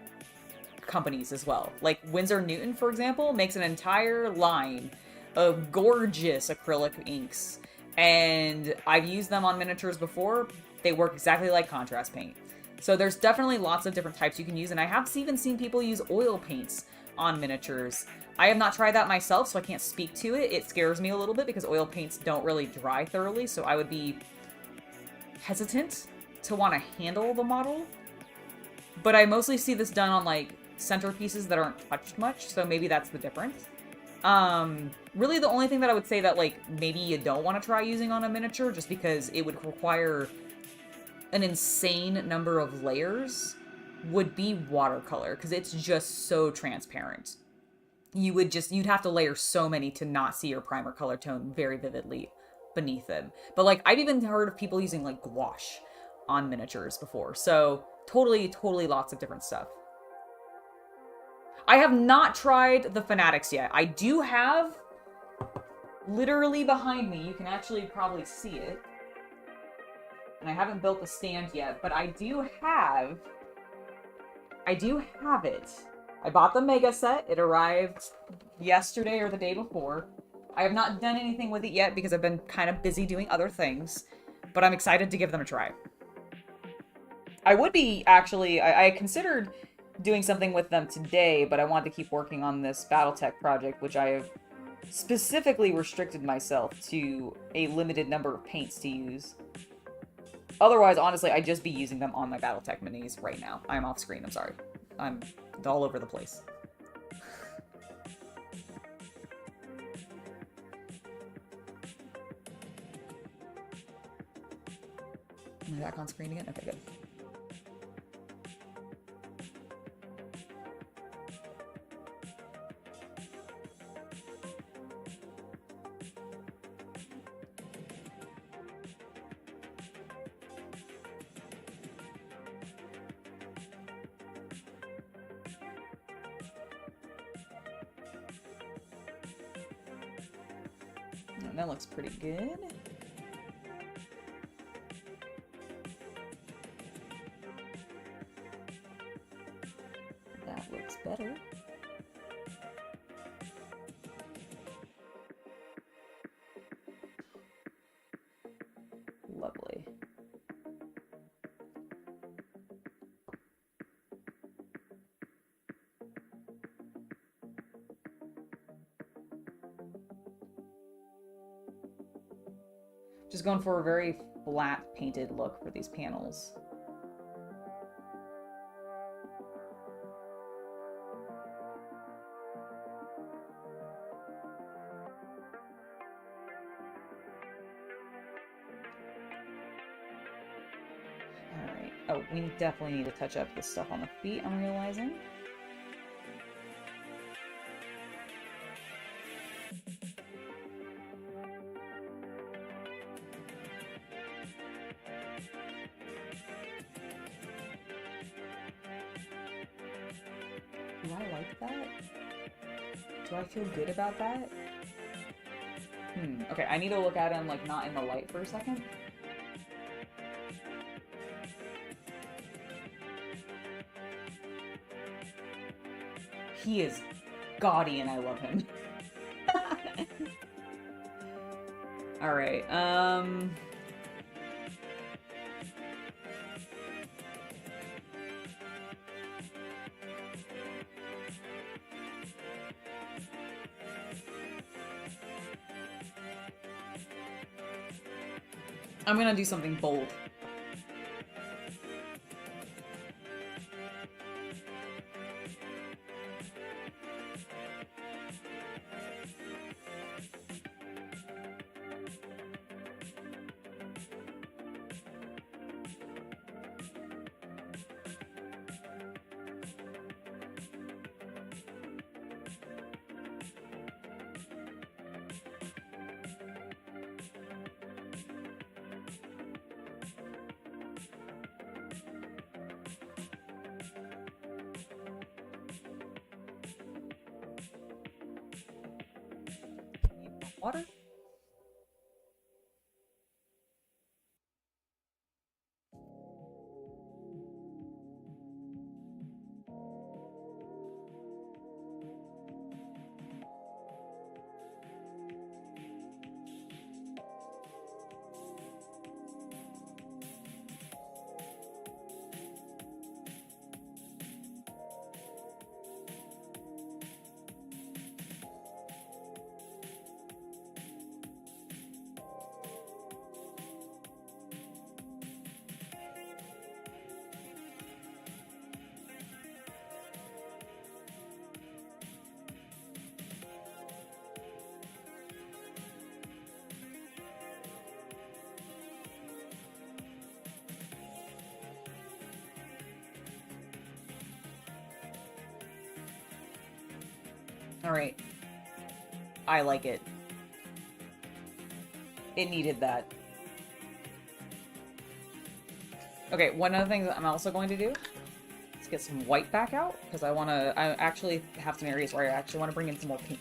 companies as well. Like Winsor Newton, for example, makes an entire line of gorgeous acrylic inks. And I've used them on miniatures before. They work exactly like contrast paint. So there's definitely lots of different types you can use. And I have even seen people use oil paints on miniatures. I have not tried that myself, so I can't speak to it. It scares me a little bit because oil paints don't really dry thoroughly. So I would be hesitant to want to handle the model. But I mostly see this done on like centerpieces that aren't touched much, so maybe that's the difference. Really the only thing that I would say that like maybe you don't want to try using on a miniature, just because it would require an insane number of layers, would be watercolor, because it's just so transparent. You'd have to layer so many to not see your primer color tone very vividly beneath them. But like I've even heard of people using like gouache on miniatures before, so totally lots of different stuff. I have not tried the Fanatics yet. I do have, literally behind me, you can actually probably see it, and I haven't built the stand yet, but I do have it. I bought the Mega set. It arrived yesterday or the day before. I have not done anything with it yet because I've been kind of busy doing other things, but I'm excited to give them a try. I would be, actually, I considered doing something with them today, but I wanted to keep working on this Battletech project, which I have specifically restricted myself to a limited number of paints to use. Otherwise, honestly, I'd just be using them on my Battletech minis right now. I'm off screen, I'm sorry. I'm all over the place. Am I back on screen again? Okay, good. That looks pretty good. That looks better. Lovely. Just going for a very flat painted look for these panels. Alright. Oh, we definitely need to touch up the stuff on the feet, I'm realizing. Do I like that? Do I feel good about that? Okay, I need to look at him, like, not in the light for a second. He is gaudy and I love him. Alright, I'm gonna do something bold. Water? Alright. I like it. It needed that. Okay, one of the things that I'm also going to do is get some white back out, because I actually have some areas where I actually want to bring in some more pink.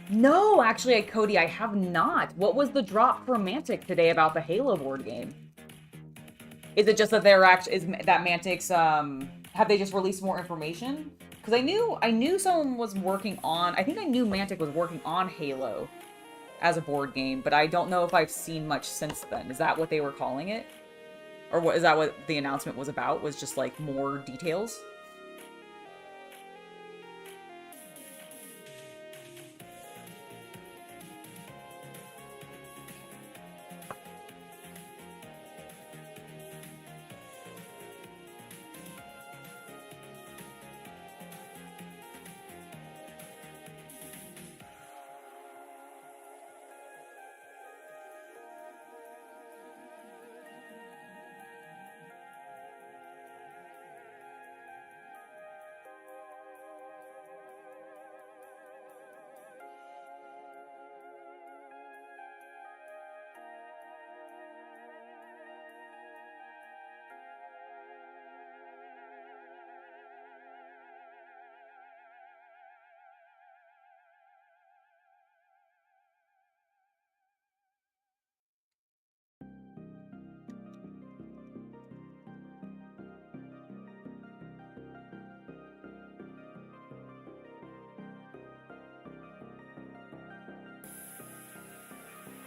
No, actually, Cody, I have not. What was the drop from Mantic today about the Halo board game? Is it just that they're actually that Mantic's have they just released more information? Because I knew someone was working on. I think I knew Mantic was working on Halo as a board game, but I don't know if I've seen much since then. Is that what they were calling it, or what is that what the announcement was about? Was just like more details?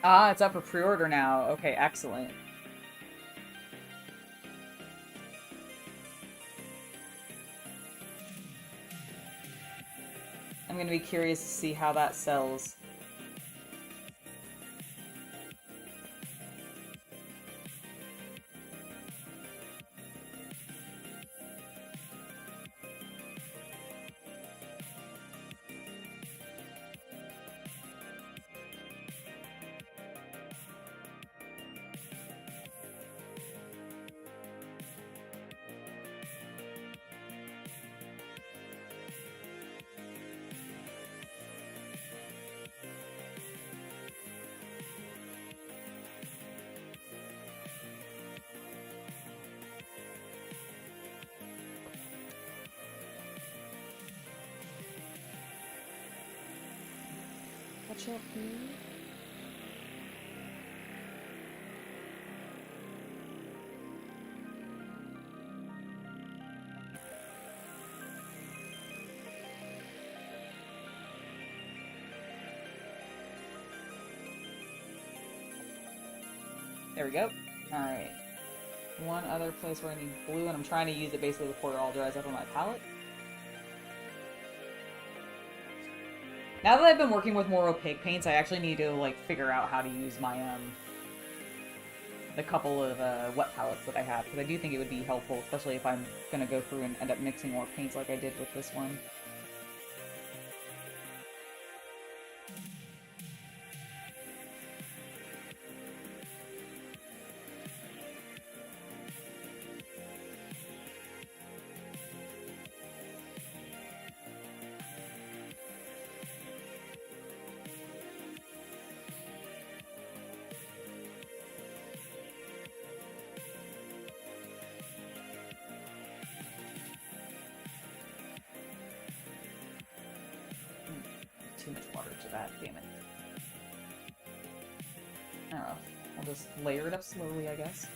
Ah, it's up for pre-order now. Okay, excellent. I'm gonna be curious to see how that sells. Touch-up here. There we go. Alright. One other place where I need blue, and I'm trying to use it basically before it all dries up on my palette. Now that I've been working with more opaque paints, I actually need to, like, figure out how to use my, the couple of, wet palettes that I have, because I do think it would be helpful, especially if I'm gonna go through and end up mixing more paints like I did with this one. too much water to that, damn it. I don't know. I'll just layer it up slowly, I guess.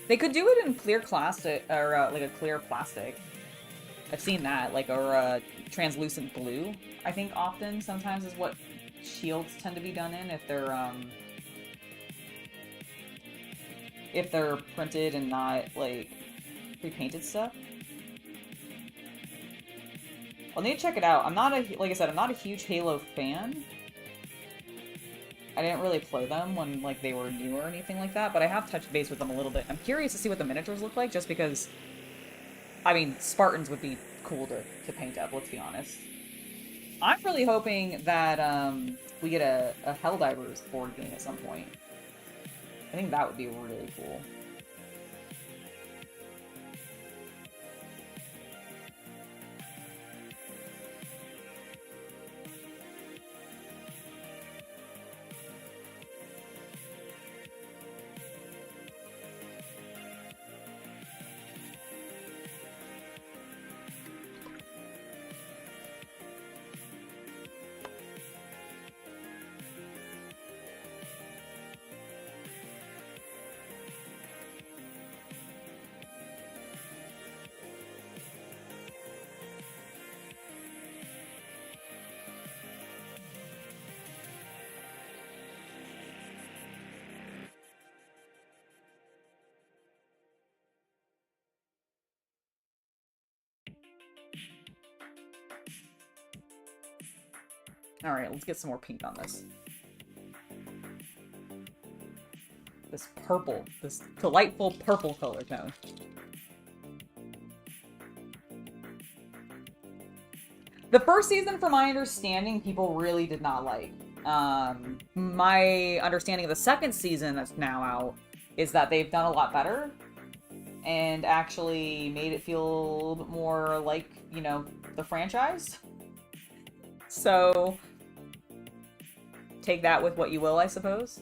They could do it in clear plastic, or like a clear plastic. I've seen that, like, or translucent blue. I think often, sometimes is what shields tend to be done in if they're printed and not like pre-painted stuff. I'll need to check it out. I'm not a, like I said, I'm not a huge Halo fan. I didn't really play them when, like, they were new or anything like that, but I have touched base with them a little bit. I'm curious to see what the miniatures look like, just because, I mean, Spartans would be cool to paint up, let's be honest. I'm really hoping that, we get a Helldivers board game at some point. I think that would be really cool. Alright, let's get some more paint on this. This purple, this delightful purple color tone. The first season, from my understanding, people really did not like. My understanding of the second season that's now out is that they've done a lot better and actually made it feel a little bit more like, you know, the franchise. So take that with what you will, I suppose.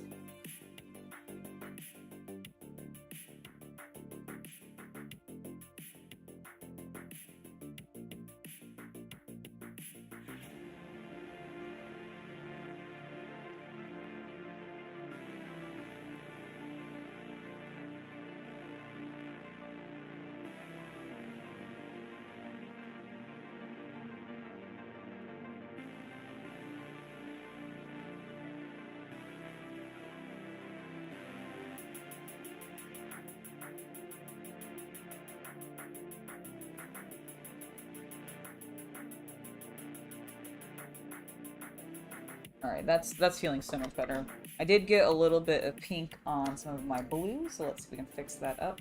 Alright, that's feeling so much better. I did get a little bit of pink on some of my blue, so let's see if we can fix that up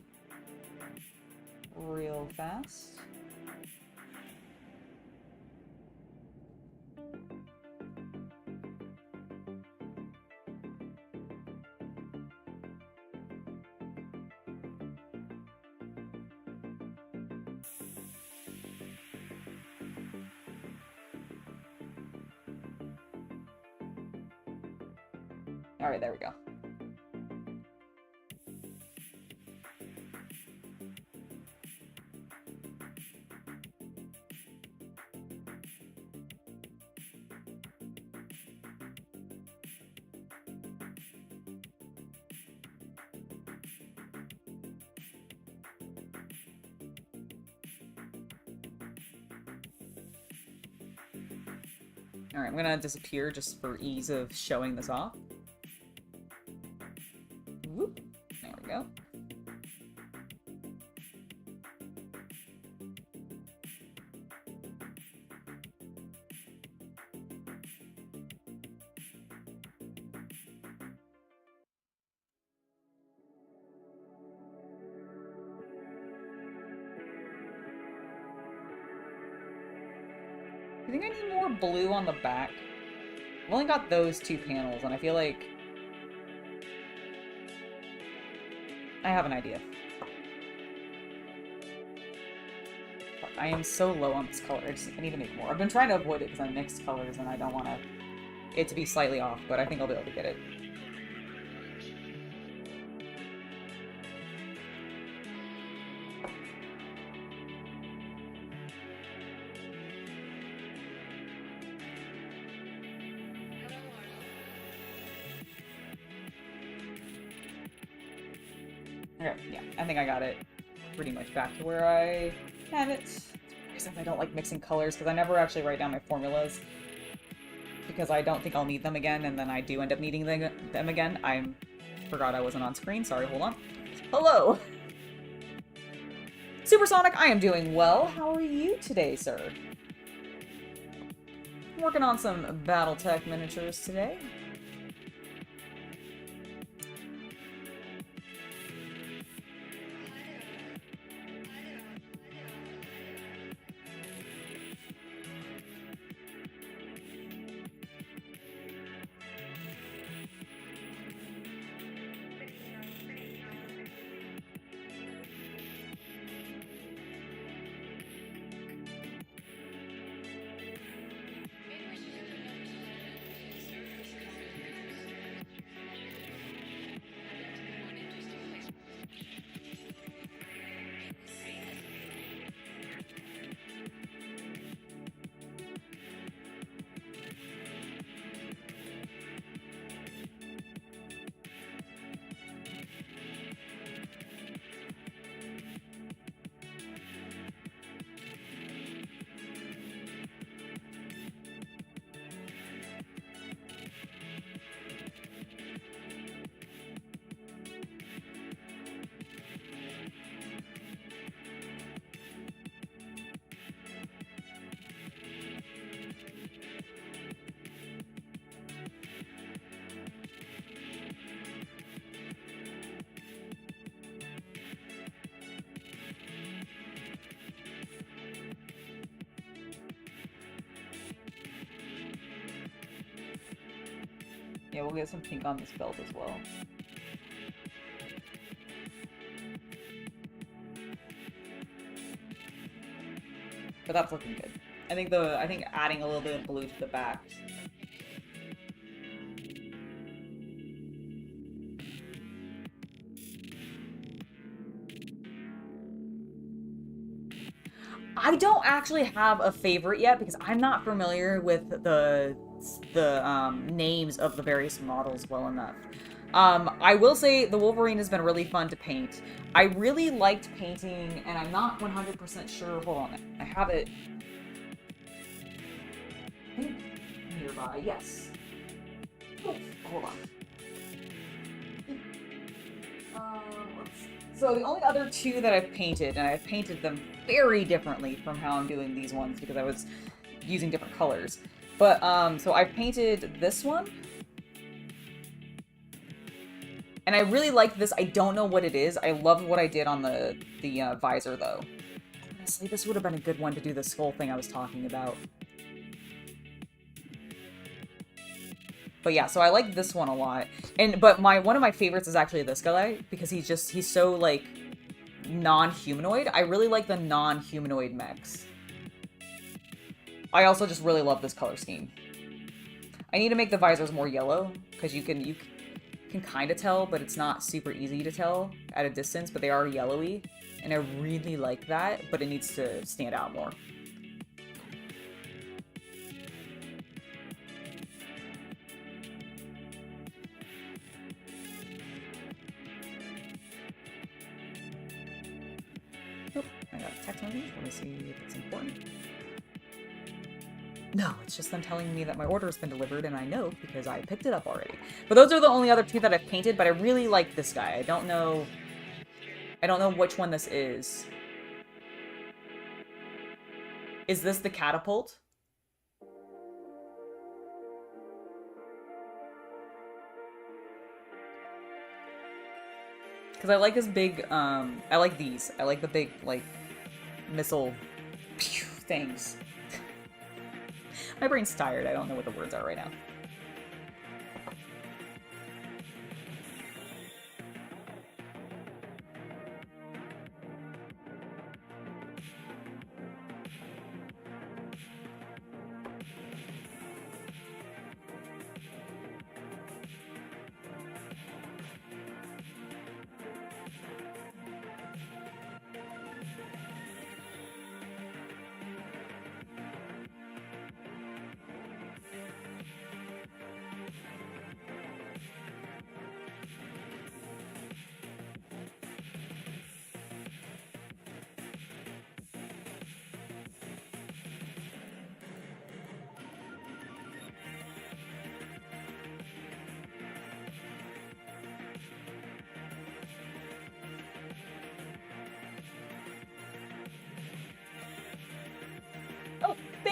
real fast. Alright, there we go. Alright, I'm gonna disappear just for ease of showing this off. Whoop. There we go. Do you think I need more blue on the back? I've only got those 2 panels, and I feel like I have an idea. I am so low on this color. I need to make more. I've been trying to avoid it because I mixed colors and I don't want it to be slightly off, but I think I'll be able to get it. Okay, yeah, I think I got it pretty much back to where I had it. Since I don't like mixing colors, because I never actually write down my formulas, because I don't think I'll need them again, and then I do end up needing them again. I forgot I wasn't on screen. Sorry, hold on. Hello! Supersonic, I am doing well. How are you today, sir? I'm working on some Battletech miniatures today. Yeah, we'll get some pink on this belt as well. But that's looking good. I think adding a little bit of blue to the back. I don't actually have a favorite yet because I'm not familiar with the names of the various models well enough. I will say the Wolverine has been really fun to paint. I really liked painting, and I'm not 100% sure. Hold on, I have it. I think nearby. Yes. Oh, hold on. So the only other 2 that I've painted, and I've painted them very differently from how I'm doing these ones because I was using different colors. But, so I've painted this one. And I really like this. I don't know what it is. I love what I did on the visor, though. Honestly, this would have been a good one to do the skull thing I was talking about. But yeah, so I like this one a lot. But one of my favorites is actually this guy, because he's so, like, non-humanoid. I really like the non-humanoid mechs. I also just really love this color scheme. I need to make the visors more yellow, because you can kind of tell, but it's not super easy to tell at a distance, but they are yellowy, and I really like that, but it needs to stand out more. Oh, I got a text message. Let me see if it's important. No, it's just them telling me that my order has been delivered, and I know because I picked it up already. But those are the only other 2 that I've painted, but I really like this guy. I don't know which one this is. Is this the catapult? Because I like this big, I like these. I like the big, like, missile things. My brain's tired. I don't know what the words are right now.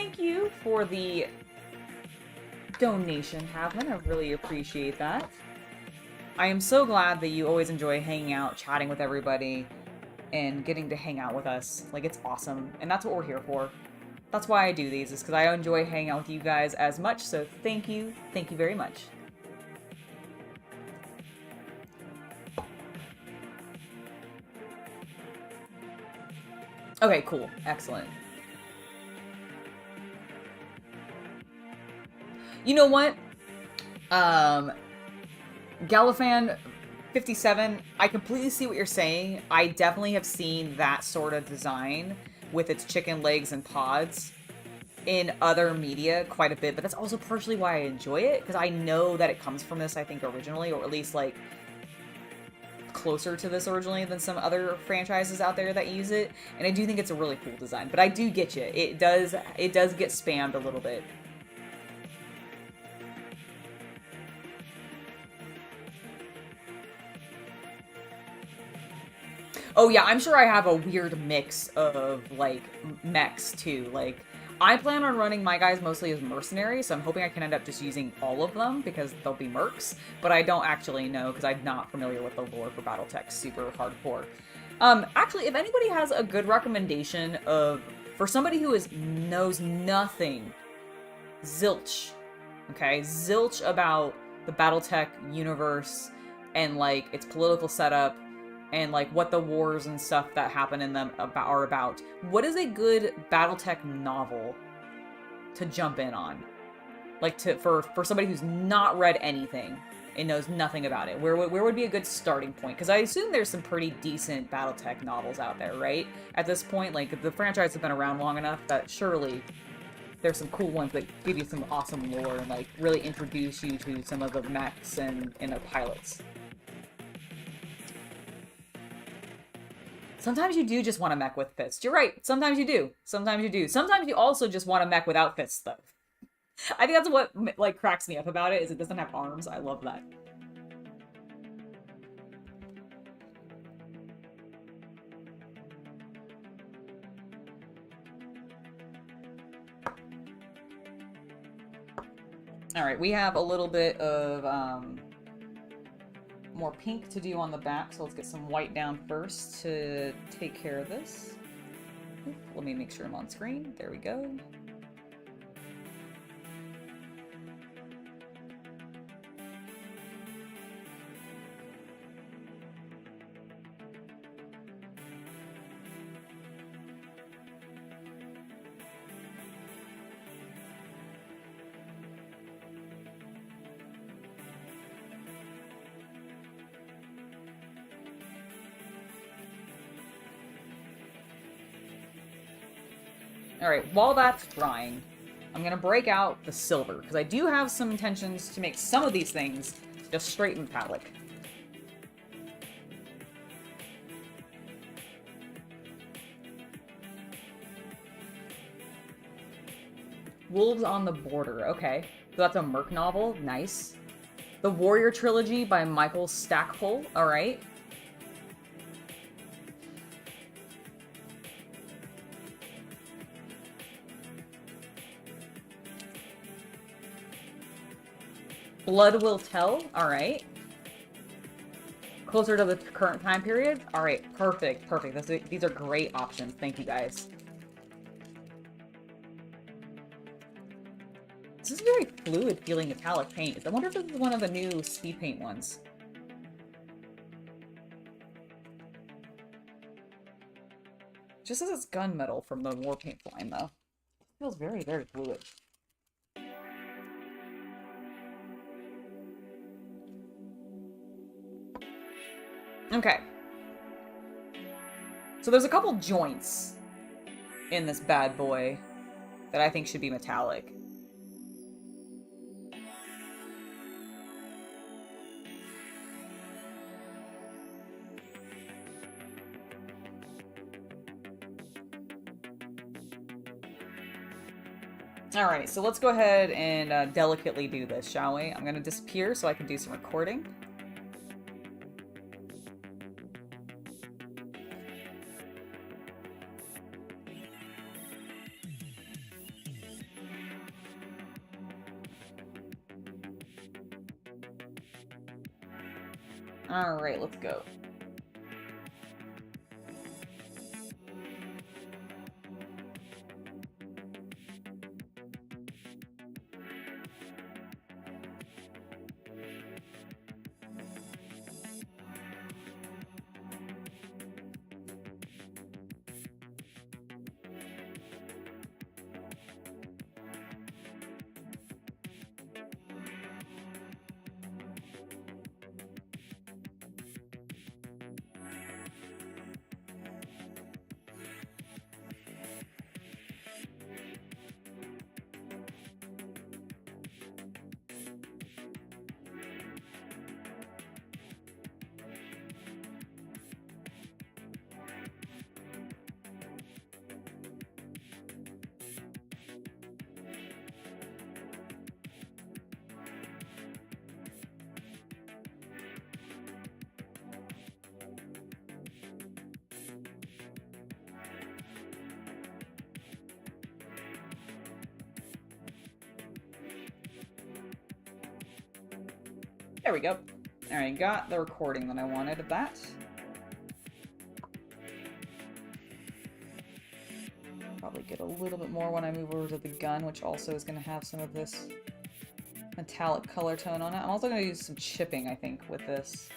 thank you for the donation, Havman. I really appreciate that. I am so glad that you always enjoy hanging out, chatting with everybody, and getting to hang out with us. Like, it's awesome, and that's what we're here for. That's why I do these, is because I enjoy hanging out with you guys as much, so thank you very much. Okay, cool. Excellent. You know what? Galifan 57, I completely see what you're saying. I definitely have seen that sort of design with its chicken legs and pods in other media quite a bit, but that's also partially why I enjoy it, because I know that it comes from this, I think, originally, or at least, like, closer to this originally than some other franchises out there that use it, and I do think it's a really cool design. But I do get you. It does get spammed a little bit. Oh yeah, I'm sure I have a weird mix of, like, mechs too. Like, I plan on running my guys mostly as mercenaries, so I'm hoping I can end up just using all of them because they'll be mercs, but I don't actually know because I'm not familiar with the lore for Battletech super hardcore. Actually, if anybody has a good recommendation of, for somebody who knows nothing, zilch, okay? Zilch about the Battletech universe and, like, its political setup, and, like, what the wars and stuff that happen in them are about. What is a good Battletech novel to jump in on? Like, for somebody who's not read anything and knows nothing about it, where would be a good starting point? Because I assume there's some pretty decent Battletech novels out there, right? At this point, like, the franchise has been around long enough that surely there's some cool ones that give you some awesome lore and, like, really introduce you to some of the mechs and the pilots. Sometimes you do just want a mech with fists. You're right. Sometimes you do. Sometimes you do. Sometimes you also just want a mech without fists, though. I think that's what, like, cracks me up about it, is it doesn't have arms. I love that. Alright, we have a little bit of, more pink to do on the back, so let's get some white down first to take care of this. Oop, let me make sure I'm on screen. There we go. Alright, while that's drying, I'm gonna break out the silver, because I do have some intentions to make some of these things just straight metallic. Wolves on the Border, okay. So that's a Merc novel, nice. The Warrior Trilogy by Michael Stackpole, alright. Blood Will Tell, alright. Closer to the current time period? Alright, perfect, perfect. These are great options. Thank you, guys. This is very fluid feeling metallic paint. I wonder if this is one of the new speed paint ones. Just as it's gunmetal from the war paint line, though. It feels very, very fluid. Okay. So there's a couple joints in this bad boy that I think should be metallic. Alright, so let's go ahead and delicately do this, shall we? I'm gonna disappear so I can do some recording. Alright, let's go. There we go. Alright, got the recording that I wanted of that. Probably get a little bit more when I move over to the gun, which also is going to have some of this metallic color tone on it. I'm also going to use some chipping, I think, with this.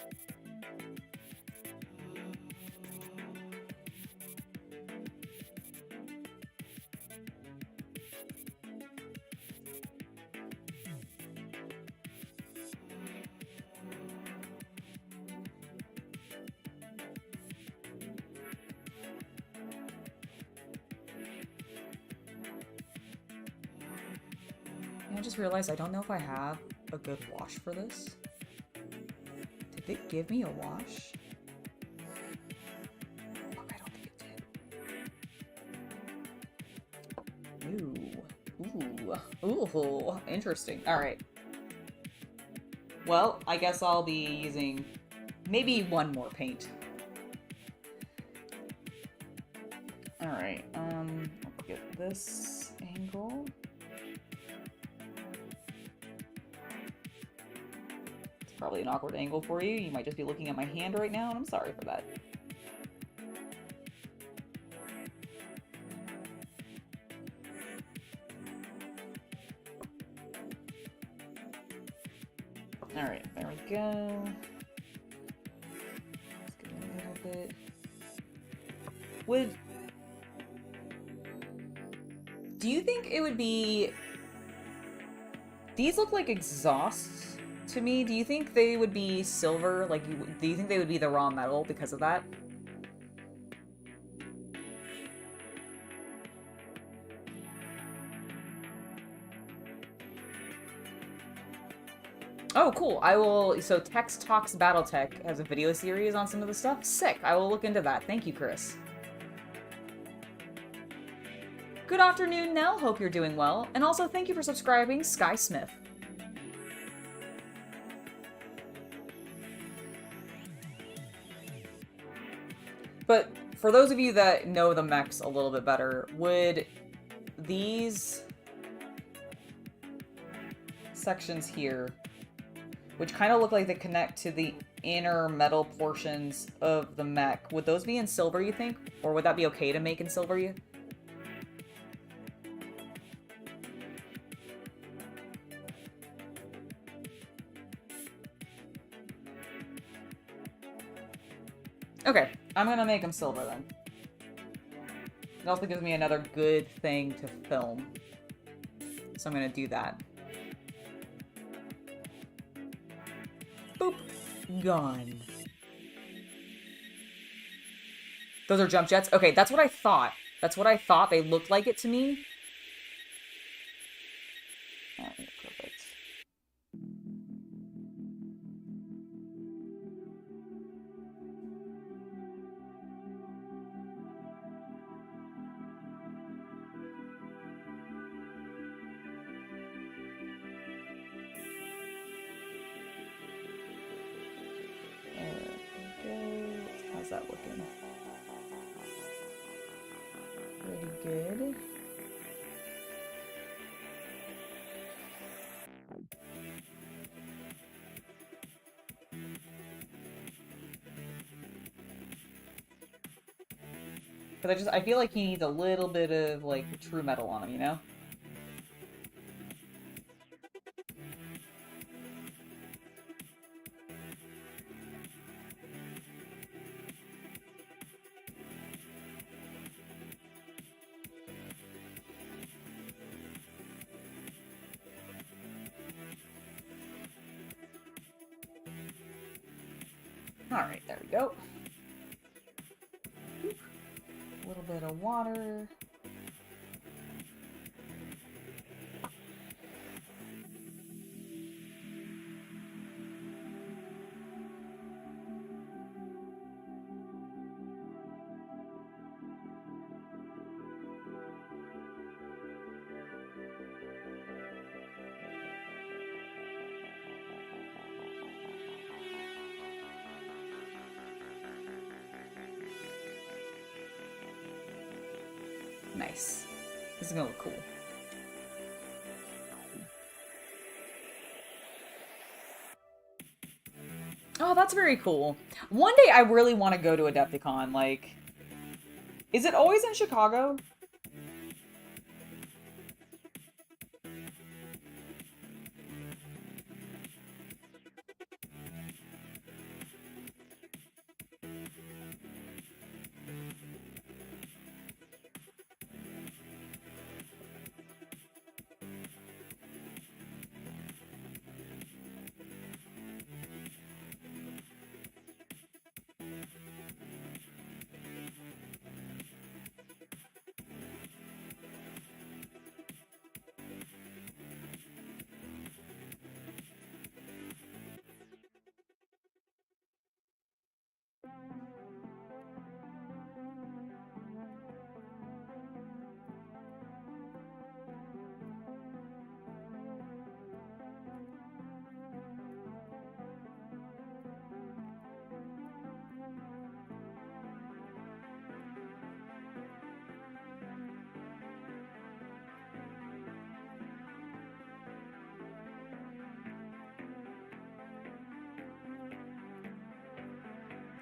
I just realized I don't know if I have a good wash for this. Did it give me a wash? Oh, I don't think it did. Ooh, interesting. All right. Well, I guess I'll be using maybe one more paint. All right. I'll get this angle. Probably an awkward angle for you. You might just be looking at my hand right now, and I'm sorry for that. Alright, there we go. Let's get a little bit. Do you think it would be... These look like exhausts to me. Do you think they would be silver? Like, do you think they would be the raw metal because of that? Oh, cool. I will... So, Tex Talks Battletech has a video series on some of the stuff. Sick. I will look into that. Thank you, Chris. Good afternoon, Nell. Hope you're doing well. And also, thank you for subscribing, Sky Smith. But for those of you that know the mechs a little bit better, would these sections here, which kind of look like they connect to the inner metal portions of the mech, would those be in silver, you think? Or would that be okay to make in silver, you? Okay, I'm gonna make them silver then. It also gives me another good thing to film. So I'm gonna do that. Boop. Gone. Those are jump jets? Okay, that's what I thought. That's what I thought. They looked like it to me. Alright, perfect. How's that looking? Pretty good. Because I feel like he needs a little bit of, like, true metal on him, you know? Alright, there we go. A little bit of water. Nice. This is gonna look cool. Oh, that's very cool. One day I really want to go to Adepticon. Like, is it always in Chicago?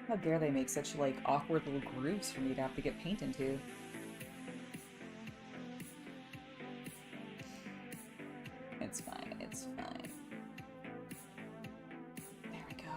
How dare they make such, like, awkward little grooves for me to have to get paint into? It's fine, it's fine. There we go.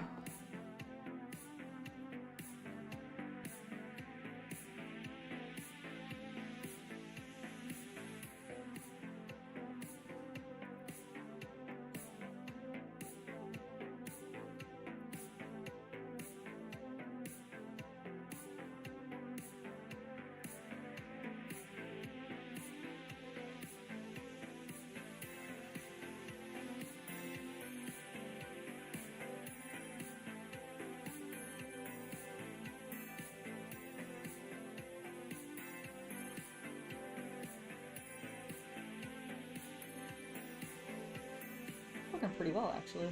Looking pretty well, actually.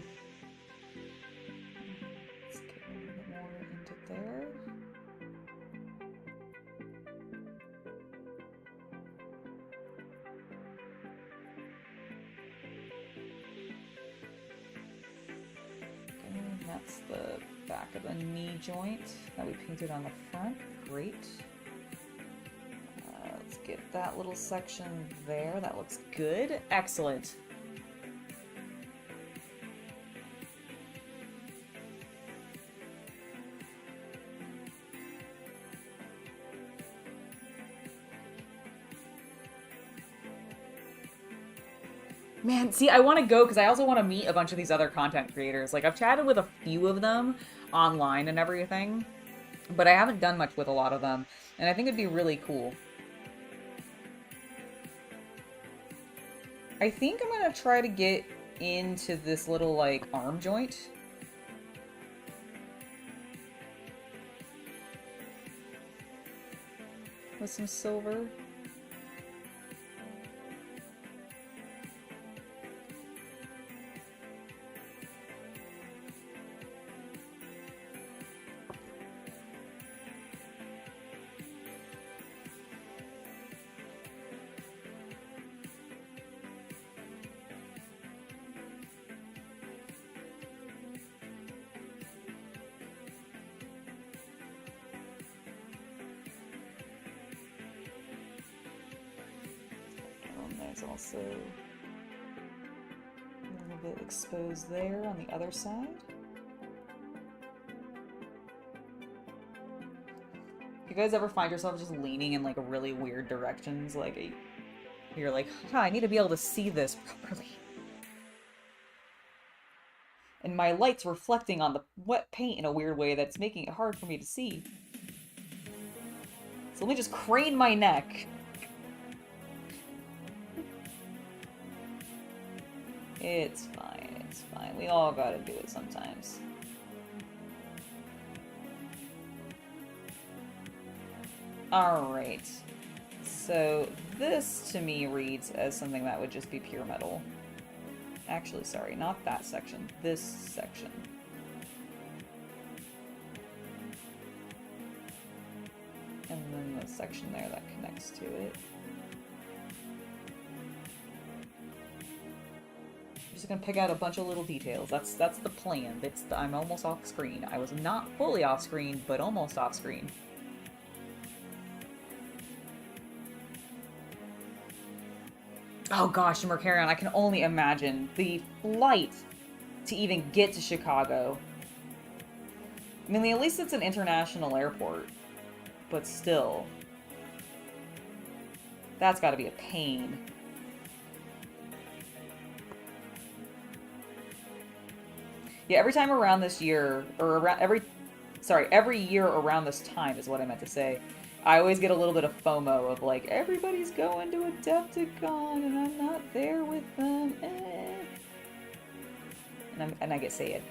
Let's get a little bit more into there. Okay, that's the back of the knee joint that we painted on the front. Great. Let's get that little section there. That looks good. Excellent. Man, see, I want to go because I also want to meet a bunch of these other content creators. Like, I've chatted with a few of them online and everything, but I haven't done much with a lot of them, and I think it'd be really cool. I think I'm going to try to get into this little, like, arm joint. With some silver. it's also a little bit exposed there on the other side. If you guys ever find yourself just leaning in like really weird directions, like you're like, I need to be able to see this properly. And my light's reflecting on the wet paint in a weird way that's making it hard for me to see. So let me just crane my neck. It's fine, it's fine. We all gotta do it sometimes. Alright. So this to me reads as something that would just be pure metal. Actually, sorry, not that section. This section. And then the section there that connects to it. I'm just gonna pick out a bunch of little details. That's the plan. I'm almost off screen. I was not fully off screen, but almost off screen. Oh gosh, Mercarion, I can only imagine the flight to even get to Chicago. I mean, at least it's an international airport, but still. That's gotta be a pain. Yeah, every time around this year, or around every year around this time is what I meant to say. I always get a little bit of FOMO of like, everybody's going to Adepticon and I'm not there with them. And I get sad.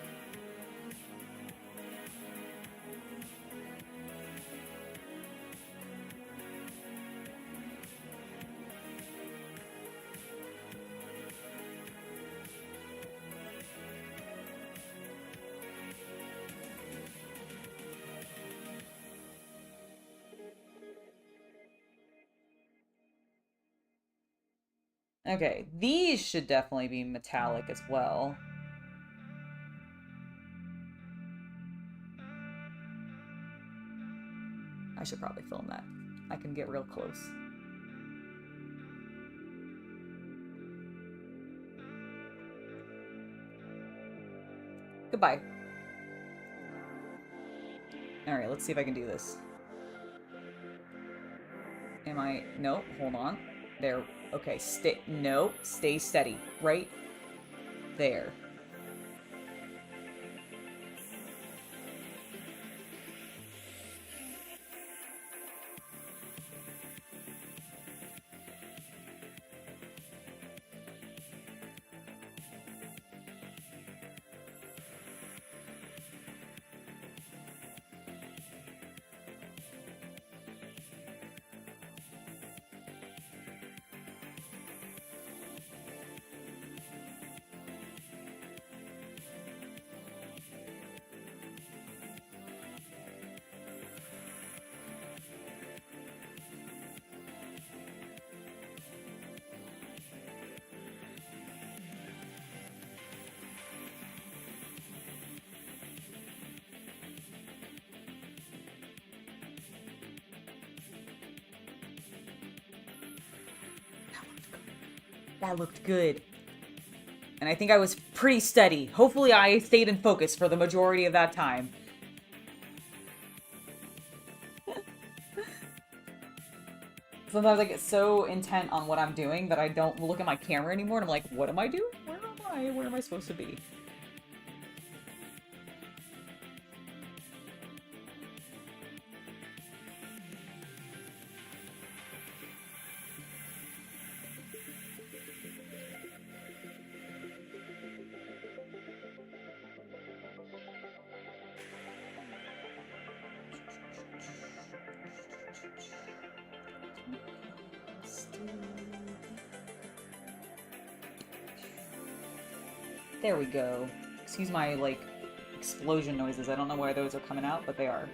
Okay, these should definitely be metallic as well. I should probably film that. I can get real close. Goodbye. Alright, let's see if I can do this. Am I... Nope, hold on. There. Okay, stay steady. Right there. That looked good. And I think I was pretty steady. Hopefully I stayed in focus for the majority of that time. Sometimes I get so intent on what I'm doing that I don't look at my camera anymore and I'm like, what am I doing? Where am I? Where am I supposed to be? There we go. Excuse my, like, explosion noises. I don't know where those are coming out, but they are.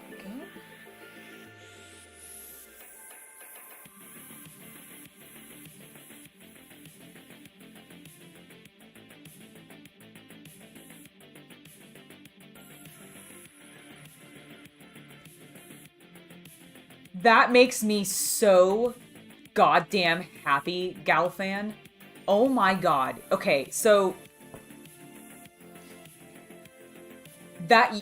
There we go. That makes me so goddamn happy, Galfan. Oh my god. Okay, so that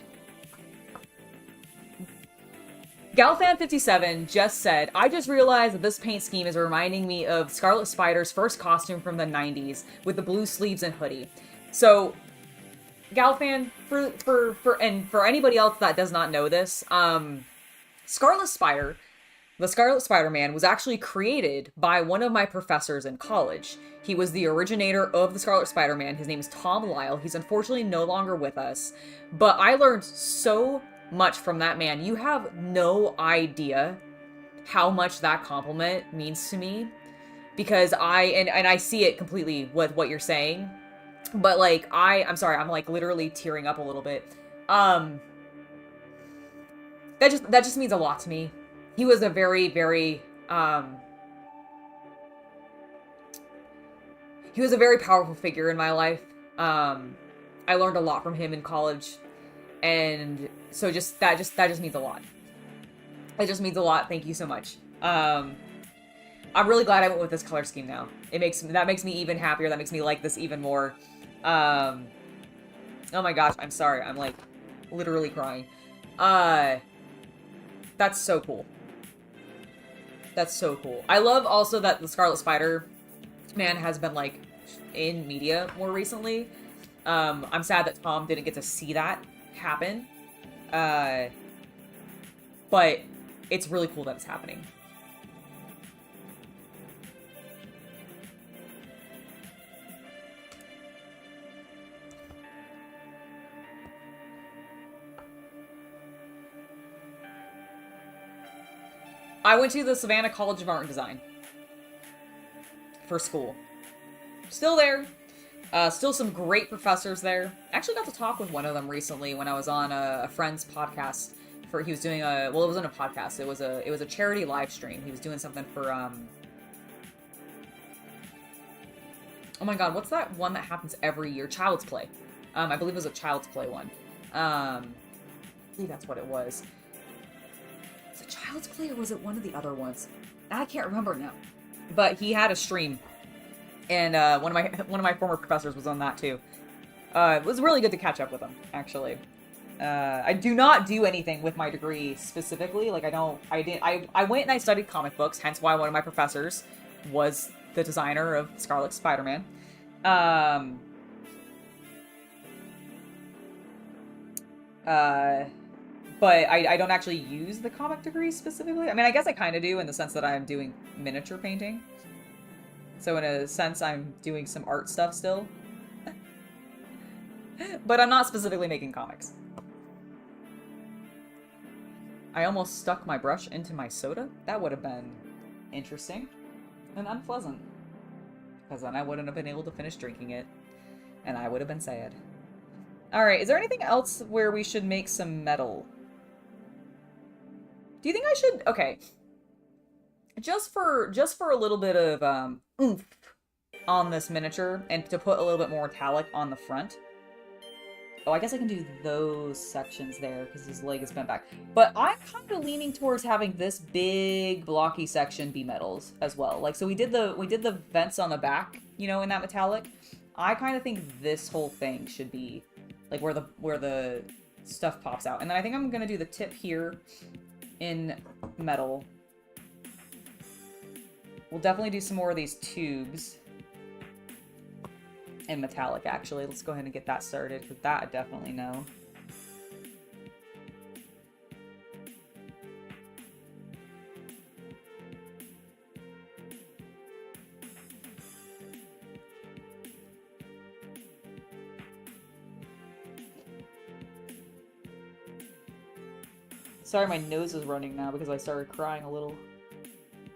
Galfan57 just said, I just realized that this paint scheme is reminding me of Scarlet Spider's first costume from the 90s with the blue sleeves and hoodie. So, Galfan, for anybody else that does not know this, Scarlet Spider, the Scarlet Spider-Man, was actually created by one of my professors in college. He was the originator of the Scarlet Spider-Man. His name is Tom Lyle. He's unfortunately no longer with us. But I learned so much from that man. You have no idea how much that compliment means to me. Because I see it completely with what you're saying. But, like, I'm sorry, I'm, like, literally tearing up a little bit. That just means a lot to me. He was a very, very, he was a very powerful figure in my life. I learned a lot from him in college. And so that just means a lot. It just means a lot. Thank you so much. I'm really glad I went with this color scheme now. That makes me even happier. That makes me like this even more. Oh my gosh, I'm sorry. I'm like literally crying. That's so cool. That's so cool. I love also that the Scarlet Spider-Man has been like in media more recently. I'm sad that Tom didn't get to see that happen. But it's really cool that it's happening. I went to the Savannah College of Art and Design for school. Still there. Still some great professors there. Actually got to talk with one of them recently when I was on a friend's podcast. He was doing it wasn't a podcast. It was a charity live stream. He was doing something for oh my god, what's that one that happens every year? Child's Play. I believe it was a Child's Play one. I believe that's what it was. Was it Child's Play or was it one of the other ones? I can't remember now. But he had a stream, and one of my former professors was on that too. It was really good to catch up with him, actually. I do not do anything with my degree specifically. Like I went and I studied comic books, hence why one of my professors was the designer of Scarlet Spider-Man. But I don't actually use the comic degree specifically. I mean, I guess I kind of do in the sense that I'm doing miniature painting. So in a sense, I'm doing some art stuff still. But I'm not specifically making comics. I almost stuck my brush into my soda. That would have been interesting and unpleasant. Because then I wouldn't have been able to finish drinking it. And I would have been sad. Alright, is there anything else where we should make some metal? Do you think I should... Okay. Just for a little bit of oomph on this miniature, and to put a little bit more metallic on the front. Oh, I guess I can do those sections there, because his leg is bent back. But I'm kind of leaning towards having this big, blocky section be metals as well. Like, so we did the vents on the back, you know, in that metallic. I kind of think this whole thing should be, like, where the stuff pops out. And then I think I'm going to do the tip here in metal. We'll definitely do some more of these tubes in metallic, actually. Let's go ahead and get that started, because that I definitely know. Sorry, my nose is running now because I started crying a little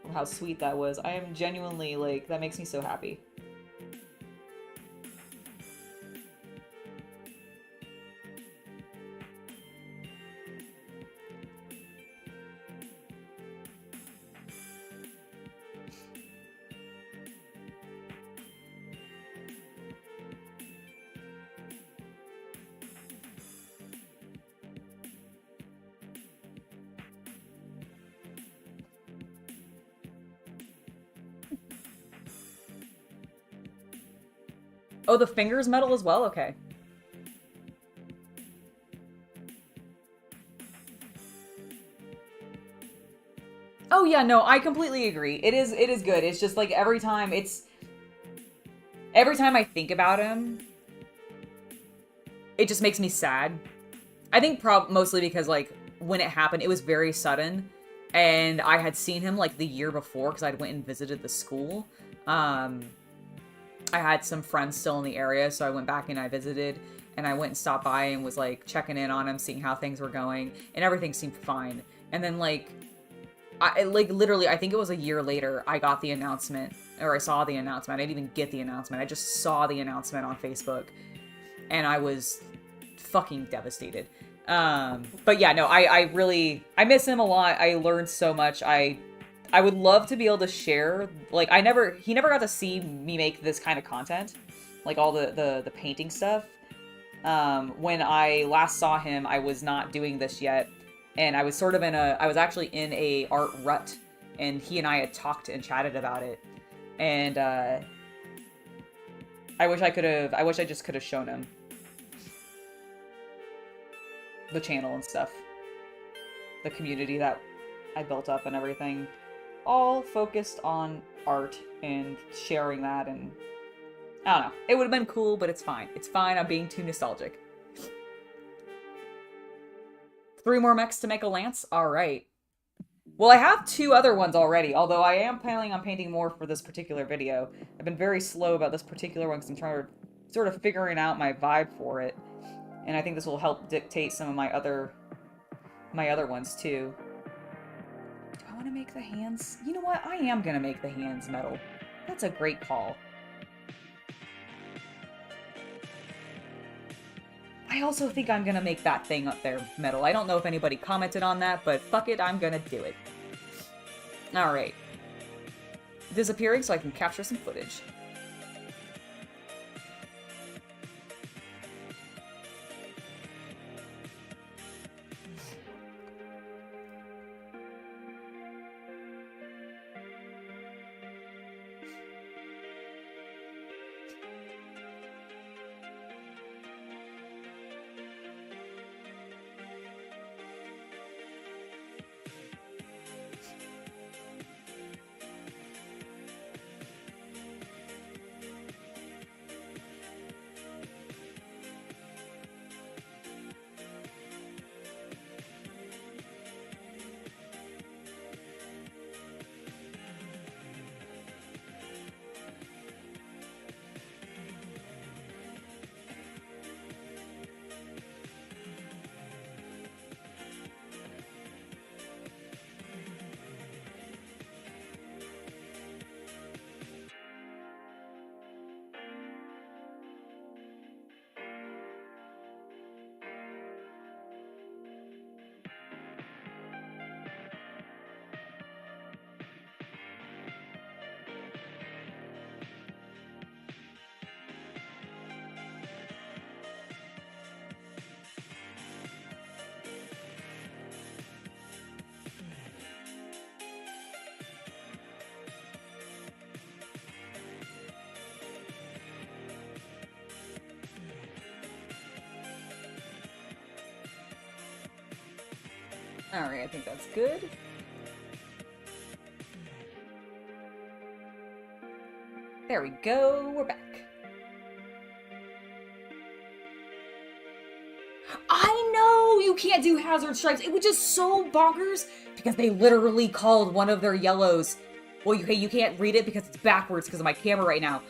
from how sweet that was. I am genuinely, like, that makes me so happy. Oh, the fingers metal as well? Okay. Oh yeah, no, I completely agree. It is good. It's just like every time I think about him, it just makes me sad. I think mostly because like when it happened, it was very sudden, and I had seen him like the year before because I'd went and visited the school. I had some friends still in the area, so I went back and I visited, and I went and stopped by and was like checking in on him, seeing how things were going, and everything seemed fine. And then like literally, I think it was a year later, I got the announcement, or I saw the announcement. I didn't even get the announcement. I just saw the announcement on Facebook, and I was fucking devastated. But yeah, no, I really miss him a lot. I learned so much. I would love to be able to share, like, he never got to see me make this kind of content, like all the painting stuff. When I last saw him, I was not doing this yet. And I was sort of I was actually in a art rut, and he and I had talked and chatted about it. And, I wish I just could have shown him the channel and stuff. The community that I built up and everything. All focused on art and sharing that, and I don't know. It would have been cool, but it's fine. It's fine. I'm being too nostalgic. 3 more mechs to make a lance? Alright. Well, I have 2 other ones already, although I am planning on painting more for this particular video. I've been very slow about this particular one because I'm trying to sort of figuring out my vibe for it. And I think this will help dictate some of my other ones too. Do I want to make the hands? You know what? I am going to make the hands metal. That's a great call. I also think I'm gonna make that thing up there metal. I don't know if anybody commented on that, but fuck it, I'm gonna do it. Alright. Disappearing so I can capture some footage. Alright, I think that's good. There we go, we're back. I know you can't do hazard stripes. It was just so bonkers because they literally called one of their yellows. Well, you can't read it because it's backwards because of my camera right now.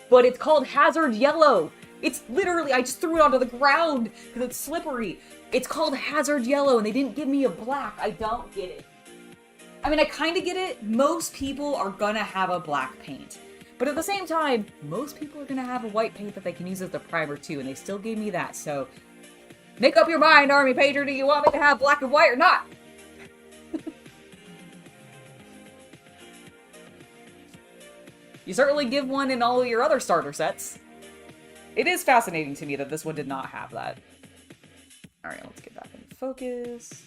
But it's called hazard yellow. It's literally, I just threw it onto the ground because it's slippery. It's called hazard yellow and they didn't give me a black. I don't get it. I mean, I kind of get it. Most people are gonna have a black paint. But at the same time, most people are gonna have a white paint that they can use as the primer too, and they still gave me that, so make up your mind, Army Painter. Do you want me to have black and white or not? You certainly give one in all of your other starter sets. It is fascinating to me that this one did not have that. Alright, let's get back into focus.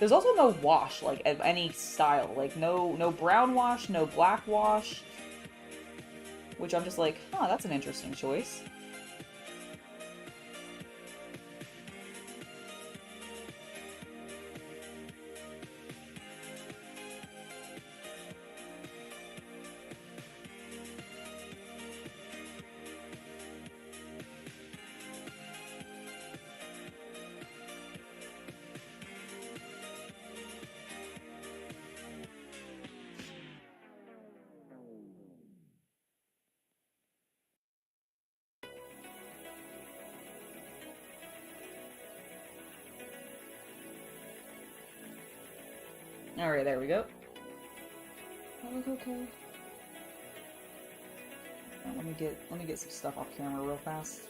There's also no wash, like, of any style. Like, no brown wash, no black wash. Which I'm just like, huh, that's an interesting choice. Alright, there we go. That look okay. Right, let me get some stuff off camera real fast.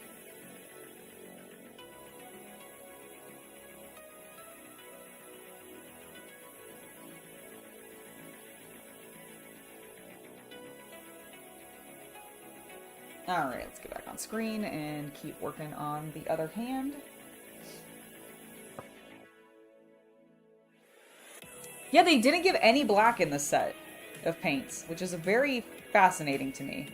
Alright, let's get back on screen and keep working on the other hand. Yeah, they didn't give any black in the set of paints, which is very fascinating to me.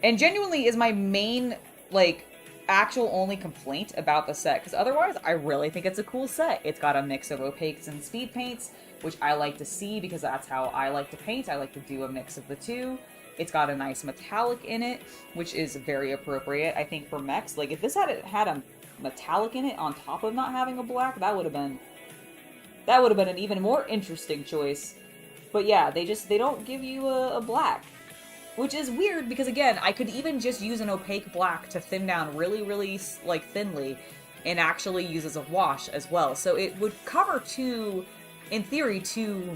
And genuinely is my main, like, actual only complaint about the set, because otherwise I really think it's a cool set. It's got a mix of opaques and speed paints, which I like to see because that's how I like to paint. I like to do a mix of the two. It's got a nice metallic in it, which is very appropriate, I think, for mechs. Like, if this had a metallic in it on top of not having a black, that would have been an even more interesting choice. But yeah, they don't give you a black. Which is weird, because again, I could even just use an opaque black to thin down really, really, like, thinly, and actually use as a wash as well. So it would cover in theory, two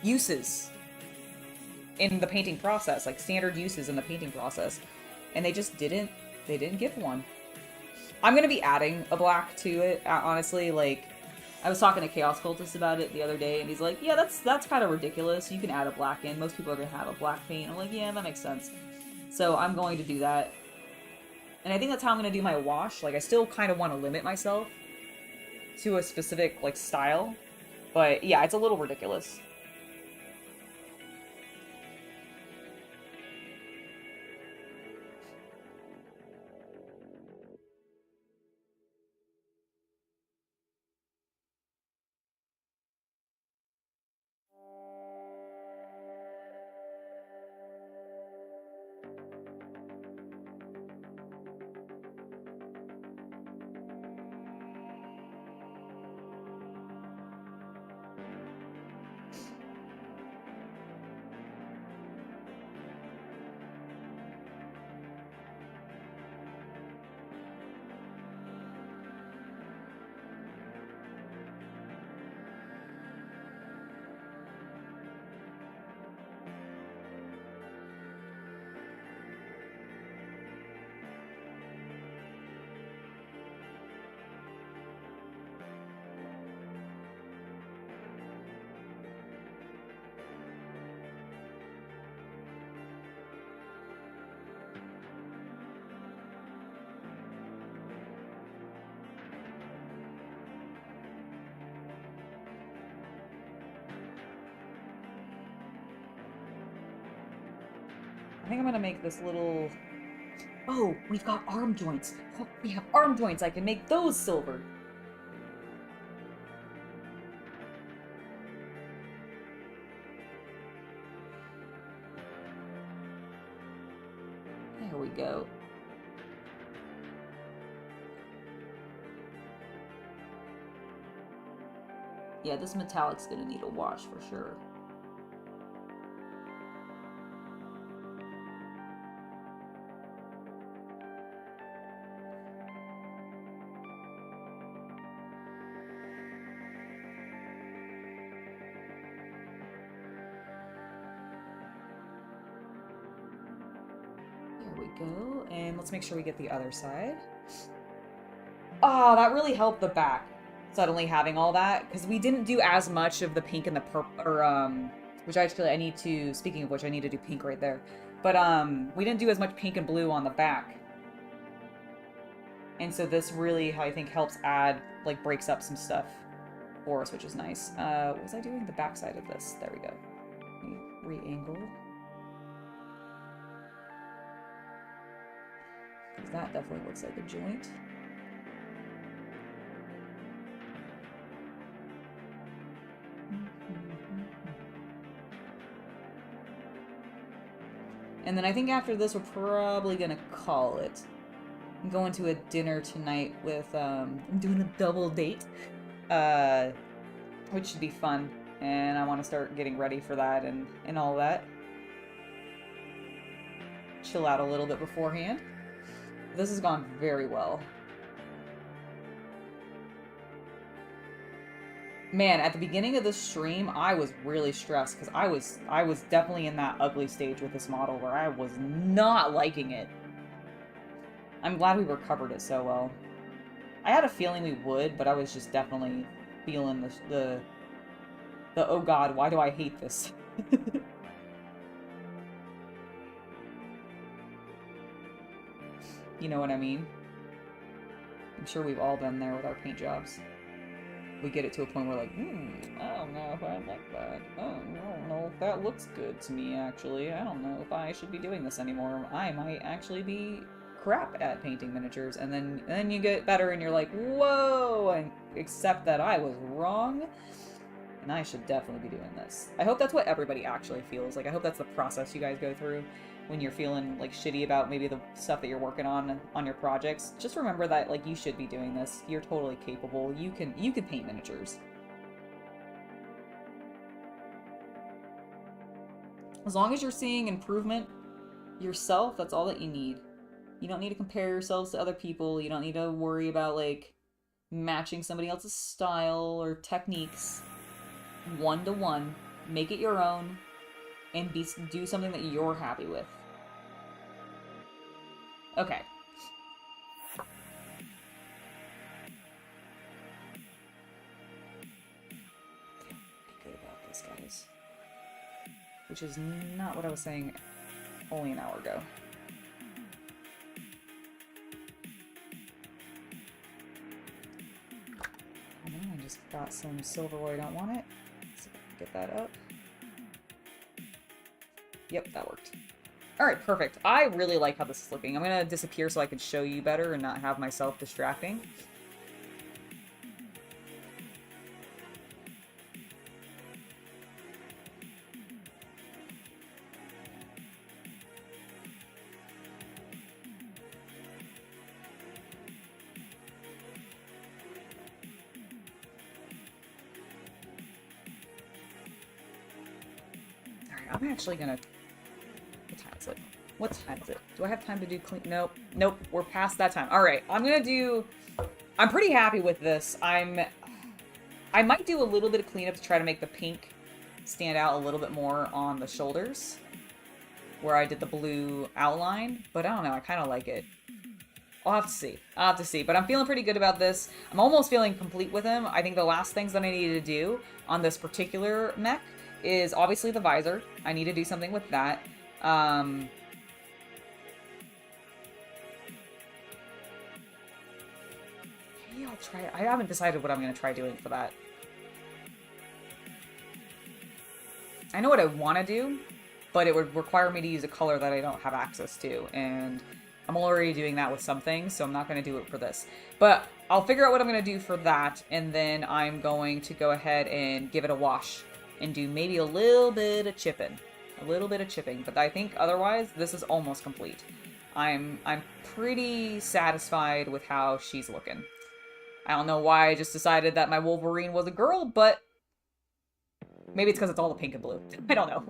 uses in the painting process, like standard uses in the painting process. And they didn't give one. I'm gonna be adding a black to it, honestly. Like, I was talking to Chaos Cultist about it the other day, and he's like, yeah, that's kind of ridiculous. You can add a black in. Most people are gonna have a black paint. I'm like, yeah, that makes sense. So I'm going to do that. And I think that's how I'm gonna do my wash. Like, I still kind of want to limit myself to a specific, like, style. But yeah, it's a little ridiculous. I think I'm gonna make this little... Oh, we've got arm joints. Oh, we have arm joints. I can make those silver. There we go. Yeah, this metallic's gonna need a wash for sure. Go, and let's make sure we get the other side. Oh, that really helped the back, suddenly having all that, because we didn't do as much of the pink and the purple, or, which actually I need to, speaking of which, I need to do pink right there. But, we didn't do as much pink and blue on the back. And so this really, I think, helps add, like, breaks up some stuff for us, which is nice. What was I doing? The backside of this. There we go. Let me re-angle. Because that definitely looks like a joint. And then I think after this, we're probably going to call it. I'm going to a dinner tonight with, I'm doing a double date, which should be fun. And I want to start getting ready for that and all that. Chill out a little bit beforehand. This has gone very well. Man, at the beginning of this stream, I was really stressed because I was definitely in that ugly stage with this model where I was not liking it. I'm glad we recovered it so well. I had a feeling we would, but I was just definitely feeling the oh god, why do I hate this? You know what I mean? I'm sure we've all been there with our paint jobs. We get it to a point where we're like, I don't know if I like that. I don't know if that looks good to me, actually. I don't know if I should be doing this anymore. I might actually be crap at painting miniatures. And then you get better and you're like, whoa, and accept that I was wrong. And I should definitely be doing this. I hope that's what everybody actually feels. Like, I hope that's the process you guys go through when you're feeling, like, shitty about maybe the stuff that you're working on your projects. Just remember that, like, you should be doing this. You're totally capable. You can paint miniatures. As long as you're seeing improvement yourself, that's all that you need. You don't need to compare yourselves to other people. You don't need to worry about, like, matching somebody else's style or techniques. One-to-one. Make it your own. And do something that you're happy with. Okay. Pretty good about this, guys. Which is not what I was saying only an hour ago. I just got some silver where I don't want it. Let's see if I can get that up. Yep, that worked. Alright, perfect. I really like how this is looking. I'm gonna disappear so I can show you better and not have myself distracting. Alright, I'm actually gonna... What time is it? What time is it? Do I have time to do clean? Nope. Nope. We're past that time. All right. I'm pretty happy with this. I might do a little bit of cleanup to try to make the pink stand out a little bit more on the shoulders where I did the blue outline, but I don't know. I kind of like it. I'll have to see. I'll have to see, but I'm feeling pretty good about this. I'm almost feeling complete with him. I think the last things that I needed to do on this particular mech is obviously the visor. I need to do something with that. Maybe I'll try it. I haven't decided what I'm going to try doing for that. I know what I want to do, but it would require me to use a color that I don't have access to, and I'm already doing that with some things, so I'm not going to do it for this. But I'll figure out what I'm going to do for that, and then I'm going to go ahead and give it a wash and do maybe a little bit of chipping. But I think otherwise this is almost complete. I'm pretty satisfied with how she's looking. I don't know why I just decided that my Wolverine was a girl, but maybe it's because it's all the pink and blue. I don't know.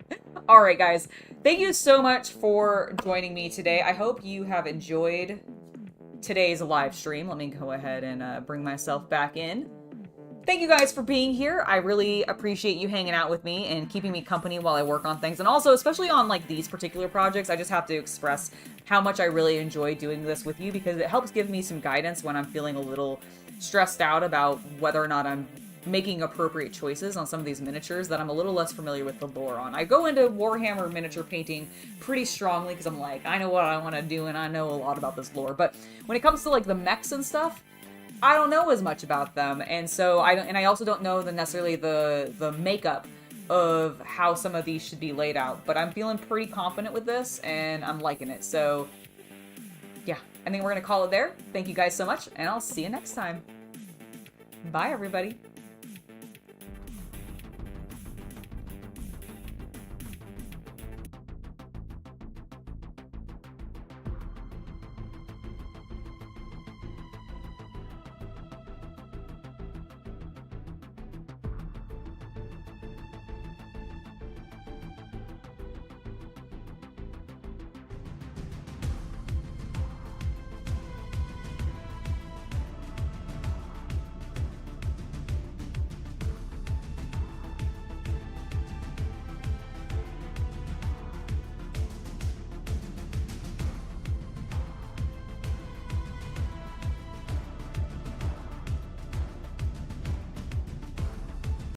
All right, guys. Thank you so much for joining me today. I hope you have enjoyed today's live stream. Let me go ahead and bring myself back in. Thank you guys for being here. I really appreciate you hanging out with me and keeping me company while I work on things. And also, especially on like these particular projects, I just have to express how much I really enjoy doing this with you because it helps give me some guidance when I'm feeling a little stressed out about whether or not I'm making appropriate choices on some of these miniatures that I'm a little less familiar with the lore on. I go into Warhammer miniature painting pretty strongly because I'm like, I know what I want to do and I know a lot about this lore. But when it comes to like the mechs and stuff, I don't know as much about them, and so I also don't know necessarily the makeup of how some of these should be laid out. But I'm feeling pretty confident with this, and I'm liking it. So yeah, I think we're gonna call it there. Thank you guys so much, and I'll see you next time. Bye, everybody.